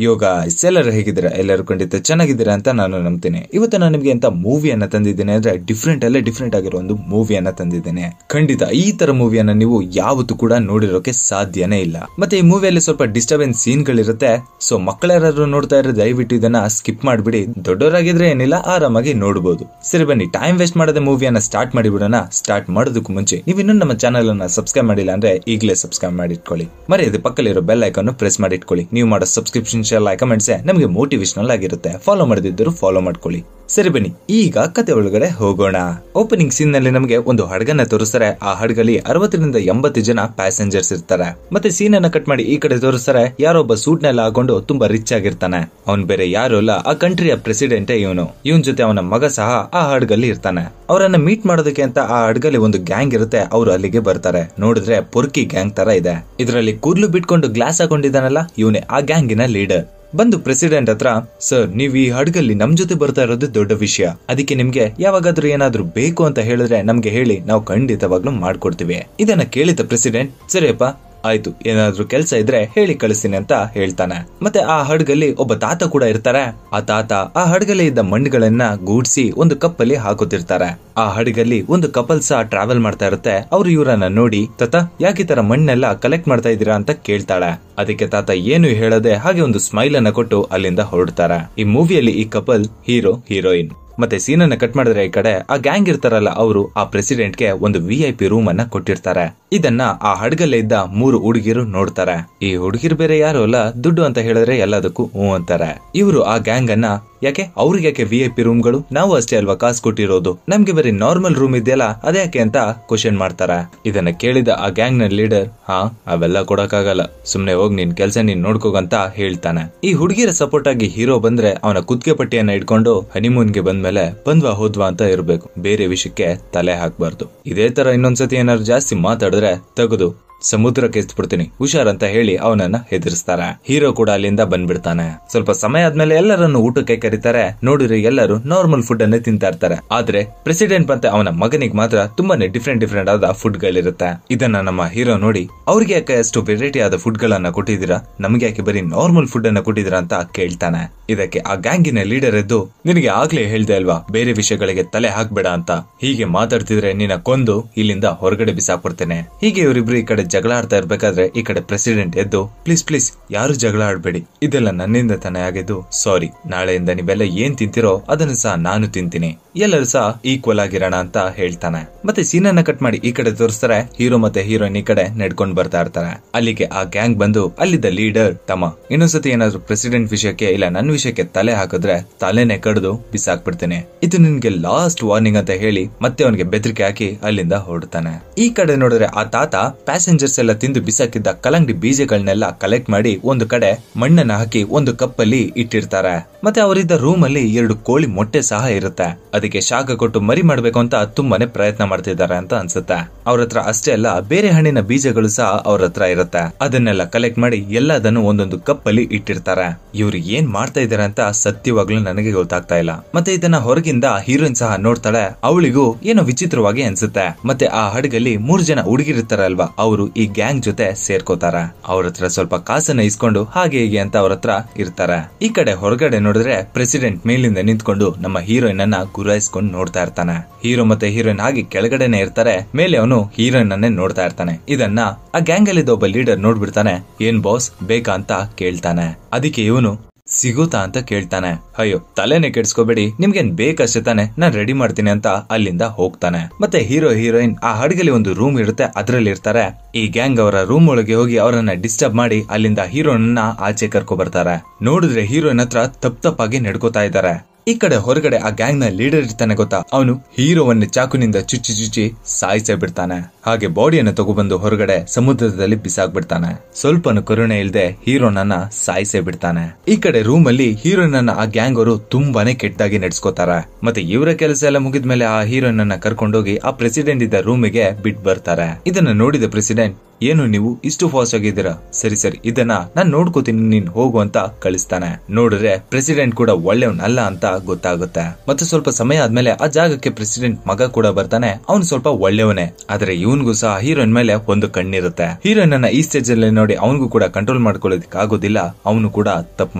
ಯೋಗ ಎಲ್ಲರೂ ಹೇಗಿದ್ದೀರಾ? ಎಲ್ಲರೂ ಖಂಡಿತ ಚೆನ್ನಾಗಿದ್ದೀರಾ ಅಂತ ನಾನು ನಂಬ್ತೇನೆ. ಇವತ್ತು ನಾನು ನಿಮ್ಗೆ ಅಂತ ಮೂವಿಯನ್ನ ತಂದಿದ್ದೇನೆ ಅಂದ್ರೆ ಡಿಫ್ರೆಂಟ್ ಆಗಿರೋ ಒಂದು ಮೂವಿಯನ್ನ ತಂದಿದ್ದೇನೆ. ಖಂಡಿತ ಈ ತರ ಮೂವಿಯನ್ನ ನೀವು ಯಾವತ್ತೂ ಕೂಡ ನೋಡಿರೋಕೆ ಸಾಧ್ಯನೇ ಇಲ್ಲ. ಮತ್ತೆ ಈ ಮೂವಿಯಲ್ಲಿ ಸ್ವಲ್ಪ ಡಿಸ್ಟರ್ಬೆನ್ಸ್ ಸೀನ್ ಗಳಿರುತ್ತೆ. ಸೊ ಮಕ್ಕಳ್ಯಾರು ನೋಡ್ತಾ ಇರೋ ದಯವಿಟ್ಟು ಇದನ್ನ ಸ್ಕಿಪ್ ಮಾಡ್ಬಿಡಿ. ದೊಡ್ಡವರಾಗಿದ್ರೆ ಏನಿಲ್ಲ, ಆರಾಮಾಗಿ ನೋಡಬಹುದು. ಸರಿ ಬನ್ನಿ, ಟೈಮ್ ವೇಸ್ಟ್ ಮಾಡದೆ ಮೂವಿಯನ್ನ ಸ್ಟಾರ್ಟ್ ಮಾಡಿಬಿಡೋಣ. ಸ್ಟಾರ್ಟ್ ಮಾಡೋದಕ್ಕೂ ಮುಂಚೆ ನೀವು ಇನ್ನೂ ನಮ್ಮ ಚಾನಲ್ ಅನ್ನ ಸಬ್ಸ್ಕ್ರೈಬ್ ಮಾಡಿಲ್ಲ ಅಂದ್ರೆ ಈಗಲೇ ಸಬ್ಸ್ಕ್ರೈಬ್ ಮಾಡಿಟ್ಕೊಳ್ಳಿ. ಮರೆಯದೆ ಪಕ್ಕದಲ್ಲಿರೋ ಬೆಲ್ ಐಕಾನ್ ಪ್ರೆಸ್ ಮಾಡಿಟ್ಕೊಳ್ಳಿ. ನೀವು ಮಾಡೋ ಸಬ್ಸ್ಕ್ರಿಪ್ಷನ್ ಲೈಕ್ ಕಮೆಂಟ್ಸ್ ನಮಗೆ ಮೋಟಿವೇಶನಲ್ ಆಗಿರುತ್ತೆ. ಫಾಲೋ ಮಾಡದಿದ್ದರೂ ಫಾಲೋ ಮಾಡ್ಕೊಳ್ಳಿ. ಸರಿ ಬನ್ನಿ, ಈಗ ಕತೆ ಒಳಗಡೆ ಹೋಗೋಣ. ಓಪನಿಂಗ್ ಸೀನ್ ನಲ್ಲಿ ನಮಗೆ ಒಂದು ಹಡಗನ್ನ ತೋರಿಸ್ತಾರೆ. ಆ ಹಡಗಲ್ಲಿ 60ರಿಂದ 80 ಜನ ಪ್ಯಾಸೆಂಜರ್ಸ್ ಇರ್ತಾರೆ. ಮತ್ತೆ ಸೀನ್ ಅನ್ನ ಕಟ್ ಮಾಡಿ ಈ ಕಡೆ ತೋರಿಸ್ತಾರೆ. ಯಾರೊಬ್ಬ ಸೂಟ್ ನೆಲ್ಲ ಹಾಕೊಂಡು ತುಂಬಾ ರಿಚ್ ಆಗಿರ್ತಾನೆ. ಅವನ್ ಬೇರೆ ಯಾರು ಅಲ್ಲ, ಆ ಕಂಟ್ರಿಯ ಪ್ರೆಸಿಡೆಂಟ್ ಇವನು. ಇವನ್ ಜೊತೆ ಅವನ ಮಗ ಸಹ ಆ ಹಡಗಲ್ಲಿ ಇರ್ತಾನೆ. ಅವರನ್ನ ಮೀಟ್ ಮಾಡೋದಕ್ಕೆ ಅಂತ ಆ ಹಡಗಲ್ಲಿ ಒಂದು ಗ್ಯಾಂಗ್ ಇರುತ್ತೆ. ಅವರು ಅಲ್ಲಿಗೆ ಬರ್ತಾರೆ. ನೋಡಿದ್ರೆ ಪೊರ್ಕಿ ಗ್ಯಾಂಗ್ ತರ ಇದೆ. ಇದರಲ್ಲಿ ಕೂದಲು ಬಿಟ್ಕೊಂಡು ಗ್ಲಾಸ್ ಹಾಕೊಂಡಿದ್ದಾನಲ್ಲ, ಇವನೇ ಆ ಗ್ಯಾಂಗಿನ ಲೀಡರ್. ಬಂದು ಪ್ರೆಸಿಡೆಂಟ್ ಹತ್ರ, ಸರ್ ನೀವ್ ಈ ಹಡಗಲ್ಲಿ ನಮ್ ಜೊತೆ ಬರ್ತಾ ಇರೋದು ದೊಡ್ಡ ವಿಷಯ. ಅದಕ್ಕೆ ನಿಮ್ಗೆ ಯಾವಾಗಾದ್ರೂ ಏನಾದ್ರೂ ಬೇಕು ಅಂತ ಹೇಳಿದ್ರೆ ನಮ್ಗೆ ಹೇಳಿ, ನಾವು ಖಂಡಿತವಾಗ್ಲೂ ಮಾಡ್ಕೊಡ್ತೀವಿ. ಇದನ್ನ ಕೇಳಿದ ಪ್ರೆಸಿಡೆಂಟ್, ಸರಿಯಪ್ಪ ಆಯ್ತು, ಏನಾದ್ರೂ ಕೆಲಸ ಇದ್ರೆ ಹೇಳಿ ಕಳಿಸ್ತೀನಿ ಅಂತ ಹೇಳ್ತಾನೆ. ಮತ್ತೆ ಆ ಹಡಗಲ್ಲಿ ಒಬ್ಬ ತಾತ ಕೂಡ ಇರ್ತಾರೆ. ಆ ತಾತ ಆ ಹಡಗಲ್ಲಿ ಇದ್ದ ಮಣ್ಣುಗಳನ್ನ ಗೂಡ್ಸಿ ಒಂದು ಕಪ್ಪಲ್ಲಿ ಹಾಕುತ್ತಿರ್ತಾರೆ. ಆ ಹಡಗಲ್ಲಿ ಒಂದು ಕಪಲ್ ಸಹ ಟ್ರಾವೆಲ್ ಮಾಡ್ತಾ ಇರುತ್ತೆ. ಅವ್ರು ಇವರನ್ನ ನೋಡಿ, ತಾತ ಯಾಕೆ ಈ ತರ ಮಣ್ಣೆಲ್ಲ ಕಲೆಕ್ಟ್ ಮಾಡ್ತಾ ಇದೀರಾ ಅಂತ ಕೇಳ್ತಾಳೆ. ಅದಕ್ಕೆ ತಾತ ಏನು ಹೇಳದೆ ಹಾಗೆ ಒಂದು ಸ್ಮೈಲ್ ಅನ್ನ ಕೊಟ್ಟು ಅಲ್ಲಿಂದ ಹೊರಡ್ತಾರೆ. ಈ ಮೂವಿಯಲ್ಲಿ ಈ ಕಪಲ್ ಹೀರೋ ಹೀರೋಯಿನ್. ಮತ್ತೆ ಸೀನ್ ಅನ್ನ ಕಟ್ ಮಾಡಿದ್ರೆ ಈ ಕಡೆ ಆ ಗ್ಯಾಂಗ್ ಇರ್ತಾರಲ್ಲ, ಅವರು ಆ ಪ್ರೆಸಿಡೆಂಟ್ ಗೆ ಒಂದು VIP ರೂಮ್ ಅನ್ನ ಕೊಟ್ಟಿರ್ತಾರೆ. ಇದನ್ನ ಆ ಹಡಗಲ್ಲೇ ಇದ್ದ 3 ಹುಡುಗಿರು ನೋಡ್ತಾರೆ. ಈ ಹುಡುಗಿರು ಬೇರೆ ಯಾರು ಅಲ್ಲ, ದುಡ್ಡು ಅಂತ ಹೇಳಿದ್ರೆ ಎಲ್ಲದಕ್ಕೂ ಹೂ ಅಂತಾರೆ. ಇವರು ಆ ಗ್ಯಾಂಗ್ ಅನ್ನ, ಯಾಕೆ ಅವ್ರಿಗೆ ಯಾಕೆ VIP ರೂಮ್ಗಳು, ನಾವು ಅಷ್ಟೇ ಅಲ್ವಾ ಕಾಸು ಕೊಟ್ಟಿರೋದು, ನಮ್ಗೆ ಬರೀ ನಾರ್ಮಲ್ ರೂಮ್ ಇದೆಯಲ್ಲ ಅದ್ಯಾಕೆ ಅಂತ ಕ್ವಶನ್ ಮಾಡ್ತಾರೆ. ಇದನ್ನ ಕೇಳಿದ ಆ ಗ್ಯಾಂಗ್ ನ ಲೀಡರ್, ಹಾ ಅವೆಲ್ಲ ಕೊಡಕ್ಕಾಗಲ್ಲ, ಸುಮ್ನೆ ಹೋಗ್ ನಿನ್ ಕೆಲ್ಸ ನೀನ್ ನೋಡ್ಕೋಗಂತ ಹೇಳ್ತಾನೆ. ಈ ಹುಡುಗಿರ ಸಪೋರ್ಟ್ ಆಗಿ ಹೀರೋ ಬಂದ್ರೆ ಅವನ ಕುತ್ತಿಗೆ ಪಟ್ಟಿಯನ್ನ ಇಟ್ಕೊಂಡು ಹನಿಮೂನ್ ಗೆ ಬಂದ್ಮೇಲೆ ಬಂದ್ವಾ ಹೋದ್ವಾ ಅಂತ ಇರ್ಬೇಕು, ಬೇರೆ ವಿಷಯಕ್ಕೆ ತಲೆ ಹಾಕ್ಬಾರ್ದು. ಇದೇ ತರ ಇನ್ನೊಂದ್ಸತಿ ಏನಾದ್ರು ಜಾಸ್ತಿ ಮಾತಾಡಿದ್ರೆ ತೆಗೆದು ಸಮುದ್ರಕ್ಕೆ ಎತ್ಬಿಡ್ತೀನಿ, ಹುಷಾರ್ ಅಂತ ಹೇಳಿ ಅವನನ್ನ ಹೆದರ್ಸ್ತಾರೆ. ಹೀರೋ ಕೂಡ ಅಲ್ಲಿಂದ ಬಂದ್ಬಿಡ್ತಾನೆ. ಸ್ವಲ್ಪ ಸಮಯ ಆದ್ಮೇಲೆ ಎಲ್ಲರನ್ನು ಊಟಕ್ಕೆ ಕರೀತಾರೆ. ನೋಡಿದ್ರೆ ಎಲ್ಲರೂ ನಾರ್ಮಲ್ ಫುಡ್ ಅನ್ನೇ ತಿಂತಾ ಇರ್ತಾರೆ. ಆದ್ರೆ ಪ್ರೆಸಿಡೆಂಟ್ ಮತ್ತೆ ಅವನ ಮಗನಿಗೆ ಮಾತ್ರ ತುಂಬಾನೇ ಡಿಫ್ರೆಂಟ್ ಆದ ಫುಡ್ ಗಳಿರುತ್ತೆ. ಇದನ್ನ ನಮ್ಮ ಹೀರೋ ನೋಡಿ, ಅವ್ರಿಗೆ ಯಾಕೆ ಅಷ್ಟು ವೆರೈಟಿ ಆದ ಫುಡ್ ಗಳನ್ನ ಕೊಟ್ಟಿದ್ದೀರಾ, ನಮ್ಗೆ ಯಾಕೆ ಬರೀ ನಾರ್ಮಲ್ ಫುಡ್ ಅನ್ನ ಕೊಟ್ಟಿದ್ದೀರಾ ಅಂತ ಕೇಳ್ತಾನೆ. ಇದಕ್ಕೆ ಆ ಗ್ಯಾಂಗಿನ ಲೀಡರ್ ಎದ್ದು, ನಿನಗೆ ಆಗ್ಲೇ ಹೇಳ್ದೆ ಅಲ್ವಾ ಬೇರೆ ವಿಷಯಗಳಿಗೆ ತಲೆ ಹಾಕ್ಬೇಡ ಅಂತ, ಹೀಗೆ ಮಾತಾಡ್ತಿದ್ರೆ ನಿನ್ನ ಕೊಂದು ಇಲ್ಲಿಂದ ಹೊರಗಡೆ ಬಿಸಾಕ್ಬಿಡ್ತೇನೆ. ಹೀಗೆ ಇವರಿಬ್ರು ಈ ಕಡೆ ಜಗಳ ಆಡ್ತಾ ಇರ್ಬೇಕಾದ್ರೆ ಈ ಕಡೆ ಪ್ರೆಸಿಡೆಂಟ್ ಎದ್ದು, ಪ್ಲೀಸ್ ಯಾರು ಜಗಳ ಆಡ್ಬೇಡಿ, ಇದೆಲ್ಲ ನನ್ನಿಂದ ತಾನೇ ಆಗಿದ್ದು, ಸಾರಿ, ನಾಳೆಯಿಂದ ನೀವೆಲ್ಲ ಏನ್ ತಿಂತಿರೋ ಅದನ್ನು ಸಹ ನಾನು ತಿಂತೀನಿ, ಎಲ್ಲರೂ ಸಹ ಈಕ್ವಲ್ ಆಗಿರೋಣ ಅಂತ ಹೇಳ್ತಾನೆ. ಮತ್ತೆ ಸೀನನ್ನ ಕಟ್ ಮಾಡಿ ಈ ಕಡೆ ತೋರಿಸ್ತಾರೆ. ಹೀರೋ ಮತ್ತೆ ಹೀರೋಯಿನ್ ಈ ಕಡೆ ನಡ್ಕೊಂಡ್ ಬರ್ತಾ ಇರ್ತಾರೆ. ಅಲ್ಲಿಗೆ ಆ ಗ್ಯಾಂಗ್ ಬಂದು ಅಲ್ಲಿದ್ದ ಲೀಡರ್, ತಮ್ಮ ಇನ್ನೊಂದ್ಸತಿ ಏನಾದ್ರು ಪ್ರೆಸಿಡೆಂಟ್ ವಿಷಯಕ್ಕೆ ಇಲ್ಲ ನನ್ನ ವಿಷಯಕ್ಕೆ ತಲೆ ಹಾಕಿದ್ರೆ ತಲೆನೆ ಕಡ್ದು ಬಿಸಾಕ್ಬಿಡ್ತೇನೆ, ಇದು ನಿನ್ಗೆ ಲಾಸ್ಟ್ ವಾರ್ನಿಂಗ್ ಅಂತ ಹೇಳಿ ಮತ್ತೆ ಅವನಿಗೆ ಬೆದರಿಕೆ ಹಾಕಿ ಅಲ್ಲಿಂದ ಹೊರಡ್ತಾನೆ. ಈ ಕಡೆ ನೋಡಿದ್ರೆ ಆ ತಾತ ಪ್ಯಾಸೆಂಜರ್ಸ್ ಎಲ್ಲ ತಿಂದು ಬಿಸಾಕಿದ್ದ ಕಲ್ಲಂಗಡಿ ಬೀಜಗಳನ್ನೆಲ್ಲ ಕಲೆಕ್ಟ್ ಮಾಡಿ ಒಂದು ಕಡೆ ಮಣ್ಣನ್ನ ಹಾಕಿ ಒಂದು ಕಪ್ಪಲ್ಲಿ ಇಟ್ಟಿರ್ತಾರೆ. ಮತ್ತೆ ಅವರಿದ್ದ ರೂಮ್ ಅಲ್ಲಿ 2 ಕೋಳಿ ಮೊಟ್ಟೆ ಸಹ ಇರುತ್ತೆ. ಅದಕ್ಕೆ ಶಾಖ ಕೊಟ್ಟು ಮರಿ ಮಾಡ್ಬೇಕು ಅಂತ ತುಂಬಾನೇ ಪ್ರಯತ್ನ ಮಾಡ್ತಿದ್ದಾರೆ ಅಂತ ಅನ್ಸುತ್ತೆ. ಅವ್ರ ಹತ್ರ ಅಷ್ಟೇ ಅಲ್ಲ, ಬೇರೆ ಹಣ್ಣಿನ ಬೀಜಗಳು ಸಹ ಅವ್ರ ಹತ್ರ ಇರುತ್ತೆ. ಅದನ್ನೆಲ್ಲ ಕಲೆಕ್ಟ್ ಮಾಡಿ ಎಲ್ಲದನ್ನು ಒಂದೊಂದು ಕಪ್ಪಲ್ಲಿ ಇಟ್ಟಿರ್ತಾರೆ. ಇವ್ರು ಏನ್ ಮಾಡ್ತಾ ಇದಾರೆ ಅಂತ ಸತ್ಯವಾಗ್ಲೂ ನನಗೆ ಗೊತ್ತಾಗ್ತಾ ಇಲ್ಲ. ಮತ್ತೆ ಇದನ್ನ ಹೊರಗಿಂದ ಹೀರೋಯಿನ್ ಸಹ ನೋಡ್ತಾಳೆ. ಅವಳಿಗೂ ಏನೋ ವಿಚಿತ್ರವಾಗಿ ಅನ್ಸುತ್ತೆ. ಮತ್ತೆ ಆ ಹಡಗಲ್ಲಿ 3 ಜನ ಹುಡುಗಿರ್ತಾರಲ್ವಾ, ಅವರು ಈ ಗ್ಯಾಂಗ್ ಜೊತೆ ಸೇರ್ಕೋತಾರ. ಅವ್ರ ಹತ್ರ ಸ್ವಲ್ಪ ಕಾಸನ್ನ ಇಸ್ಕೊಂಡು ಹಾಗೆ ಹೀಗೆ ಅಂತ ಅವ್ರ ಹತ್ರ ಇರ್ತಾರೆ. ಈ ಕಡೆ ಹೊರಗಡೆ ನೋಡಿದ್ರೆ ಪ್ರೆಸಿಡೆಂಟ್ ಮೇಲಿಂದ ನಿಂತ್ಕೊಂಡು ನಮ್ಮ ಹೀರೋಯಿನ್ ಅನ್ನ ಗುರಾಯಿಸ್ಕೊಂಡು ನೋಡ್ತಾ ಇರ್ತಾನೆ. ಹೀರೋ ಮತ್ತೆ ಹೀರೋಯಿನ್ ಹಾಗೆ ಕೆಳಗಡೆನೆ ಇರ್ತಾರೆ. ಮೇಲೆ ಅವನು ಹೀರೋಯಿನ್ ಅನ್ನೇ ನೋಡ್ತಾ ಇರ್ತಾನೆ. ಇದನ್ನ ಆ ಗ್ಯಾಂಗ್ ಅಲ್ಲಿ ಒಬ್ಬ ಲೀಡರ್ ನೋಡ್ಬಿಡ್ತಾನೆ. ಏನ್ ಬಾಸ್ ಬೇಕಾ ಅಂತ ಕೇಳ್ತಾನೆ. ಅದಕ್ಕೆ ಇವನು, ಸಿಗುತ್ತಾ ಅಂತ ಕೇಳ್ತಾನೆ. ಅಯ್ಯೋ ತಲೆನೆ ಕೆಡ್ಸ್ಕೋಬೇಡಿ, ನಿಮ್ಗೇನ್ ಬೇಕಷ್ಟೇ ತಾನೆ, ನಾನ್ ರೆಡಿ ಮಾಡ್ತೀನಿ ಅಂತ ಅಲ್ಲಿಂದ ಹೋಗ್ತಾನೆ. ಮತ್ತೆ ಹೀರೋ ಹೀರೋಯಿನ್ ಆ ಹಡಗಲ್ಲಿ ಒಂದು ರೂಮ್ ಇರುತ್ತೆ, ಅದ್ರಲ್ಲಿ ಇರ್ತಾರೆ. ಈ ಗ್ಯಾಂಗ್ ಅವರ ರೂಮ್ ಒಳಗೆ ಹೋಗಿ ಅವರನ್ನ ಡಿಸ್ಟರ್ಬ್ ಮಾಡಿ ಅಲ್ಲಿಂದ ಹೀರೋಯಿನ್ನ ಆಚೆ ಕರ್ಕೊ ಬರ್ತಾರೆ. ನೋಡಿದ್ರೆ ಹೀರೋಯಿನ್ ಹತ್ರ ತಪ್ಪಾಗಿ ನಡ್ಕೋತಾ ಇದ್ದಾರೆ. ಈ ಕಡೆ ಹೊರಗಡೆ ಆ ಗ್ಯಾಂಗ್ ನ ಲೀಡರ್ ಇರ್ತಾನೆ ಗೊತ್ತಾ, ಅವನು ಹೀರೋವನ್ನ ಚಾಕುನಿಂದ ಚುಚ್ಚಿ ಸಾಯಿಸೇ ಬಿಡ್ತಾನೆ. ಹಾಗೆ ಬಾಡಿಯನ್ನು ತಗೊಬಂದು ಹೊರಗಡೆ ಸಮುದ್ರದಲ್ಲಿ ಬಿಸಾಕ್ಬಿಡ್ತಾನೆ. ಸ್ವಲ್ಪನು ಕರುಣೆ ಇಲ್ದೆ ಹೀರೋನನ್ನ ಸಾಯಿಸೇ ಬಿಡ್ತಾನೆ. ಈ ಕಡೆ ರೂಮ್ ಅಲ್ಲಿ ಹೀರೋಯಿನ್ ಅನ್ನ ಆ ಗ್ಯಾಂಗ್ ಅವರು ತುಂಬಾನೇ ಕೆಟ್ಟದಾಗಿ ನಡೆಸ್ಕೋತಾರೆ. ಮತ್ತೆ ಇವರ ಕೆಲಸ ಎಲ್ಲ ಮುಗಿದ್ಮೇಲೆ ಆ ಹೀರೋಯಿನ್ ಅನ್ನ ಕರ್ಕೊಂಡೋಗಿ ಆ ಪ್ರೆಸಿಡೆಂಟ್ ಇದ್ದ ರೂಮಿಗೆ ಬಿಟ್ ಬರ್ತಾರೆ. ಇದನ್ನ ನೋಡಿದ ಪ್ರೆಸಿಡೆಂಟ್, ಏನು ನೀವು ಇಷ್ಟು ಫಾಸ್ಟ್ ಆಗಿದ್ದೀರಾ, ಸರಿ ಇದನ್ನ ನಾನ್ ನೋಡ್ಕೋತೀನಿ, ನೀನ್ ಹೋಗು ಅಂತ ಕಳಿಸ್ತಾನೆ. ನೋಡಿದ್ರೆ ಪ್ರೆಸಿಡೆಂಟ್ ಕೂಡ ಒಳ್ಳೆಯವನಲ್ಲ ಅಂತ ಗೊತ್ತಾಗುತ್ತೆ. ಮತ್ತೆ ಸ್ವಲ್ಪ ಸಮಯ ಆದ್ಮೇಲೆ ಆ ಜಾಗಕ್ಕೆ ಪ್ರೆಸಿಡೆಂಟ್ ಮಗ ಕೂಡ ಬರ್ತಾನೆ. ಅವನು ಸ್ವಲ್ಪ ಒಳ್ಳೆಯವನೇ, ಆದ್ರೆ ಇವನ್ಗೂ ಸಹ ಹೀರೋಯಿನ್ ಮೇಲೆ ಒಂದು ಕಣ್ಣಿರುತ್ತೆ. ಹೀರೋಯಿನ್ ಅನ್ನ ಈ ಸ್ಟೇಜ್ ಅಲ್ಲಿ ನೋಡಿ ಅವನಿಗೂ ಕೂಡ ಕಂಟ್ರೋಲ್ ಮಾಡ್ಕೊಳ್ಳೋದಕ್ಕೆ ಆಗೋದಿಲ್ಲ. ಅವನು ಕೂಡ ತಪ್ಪು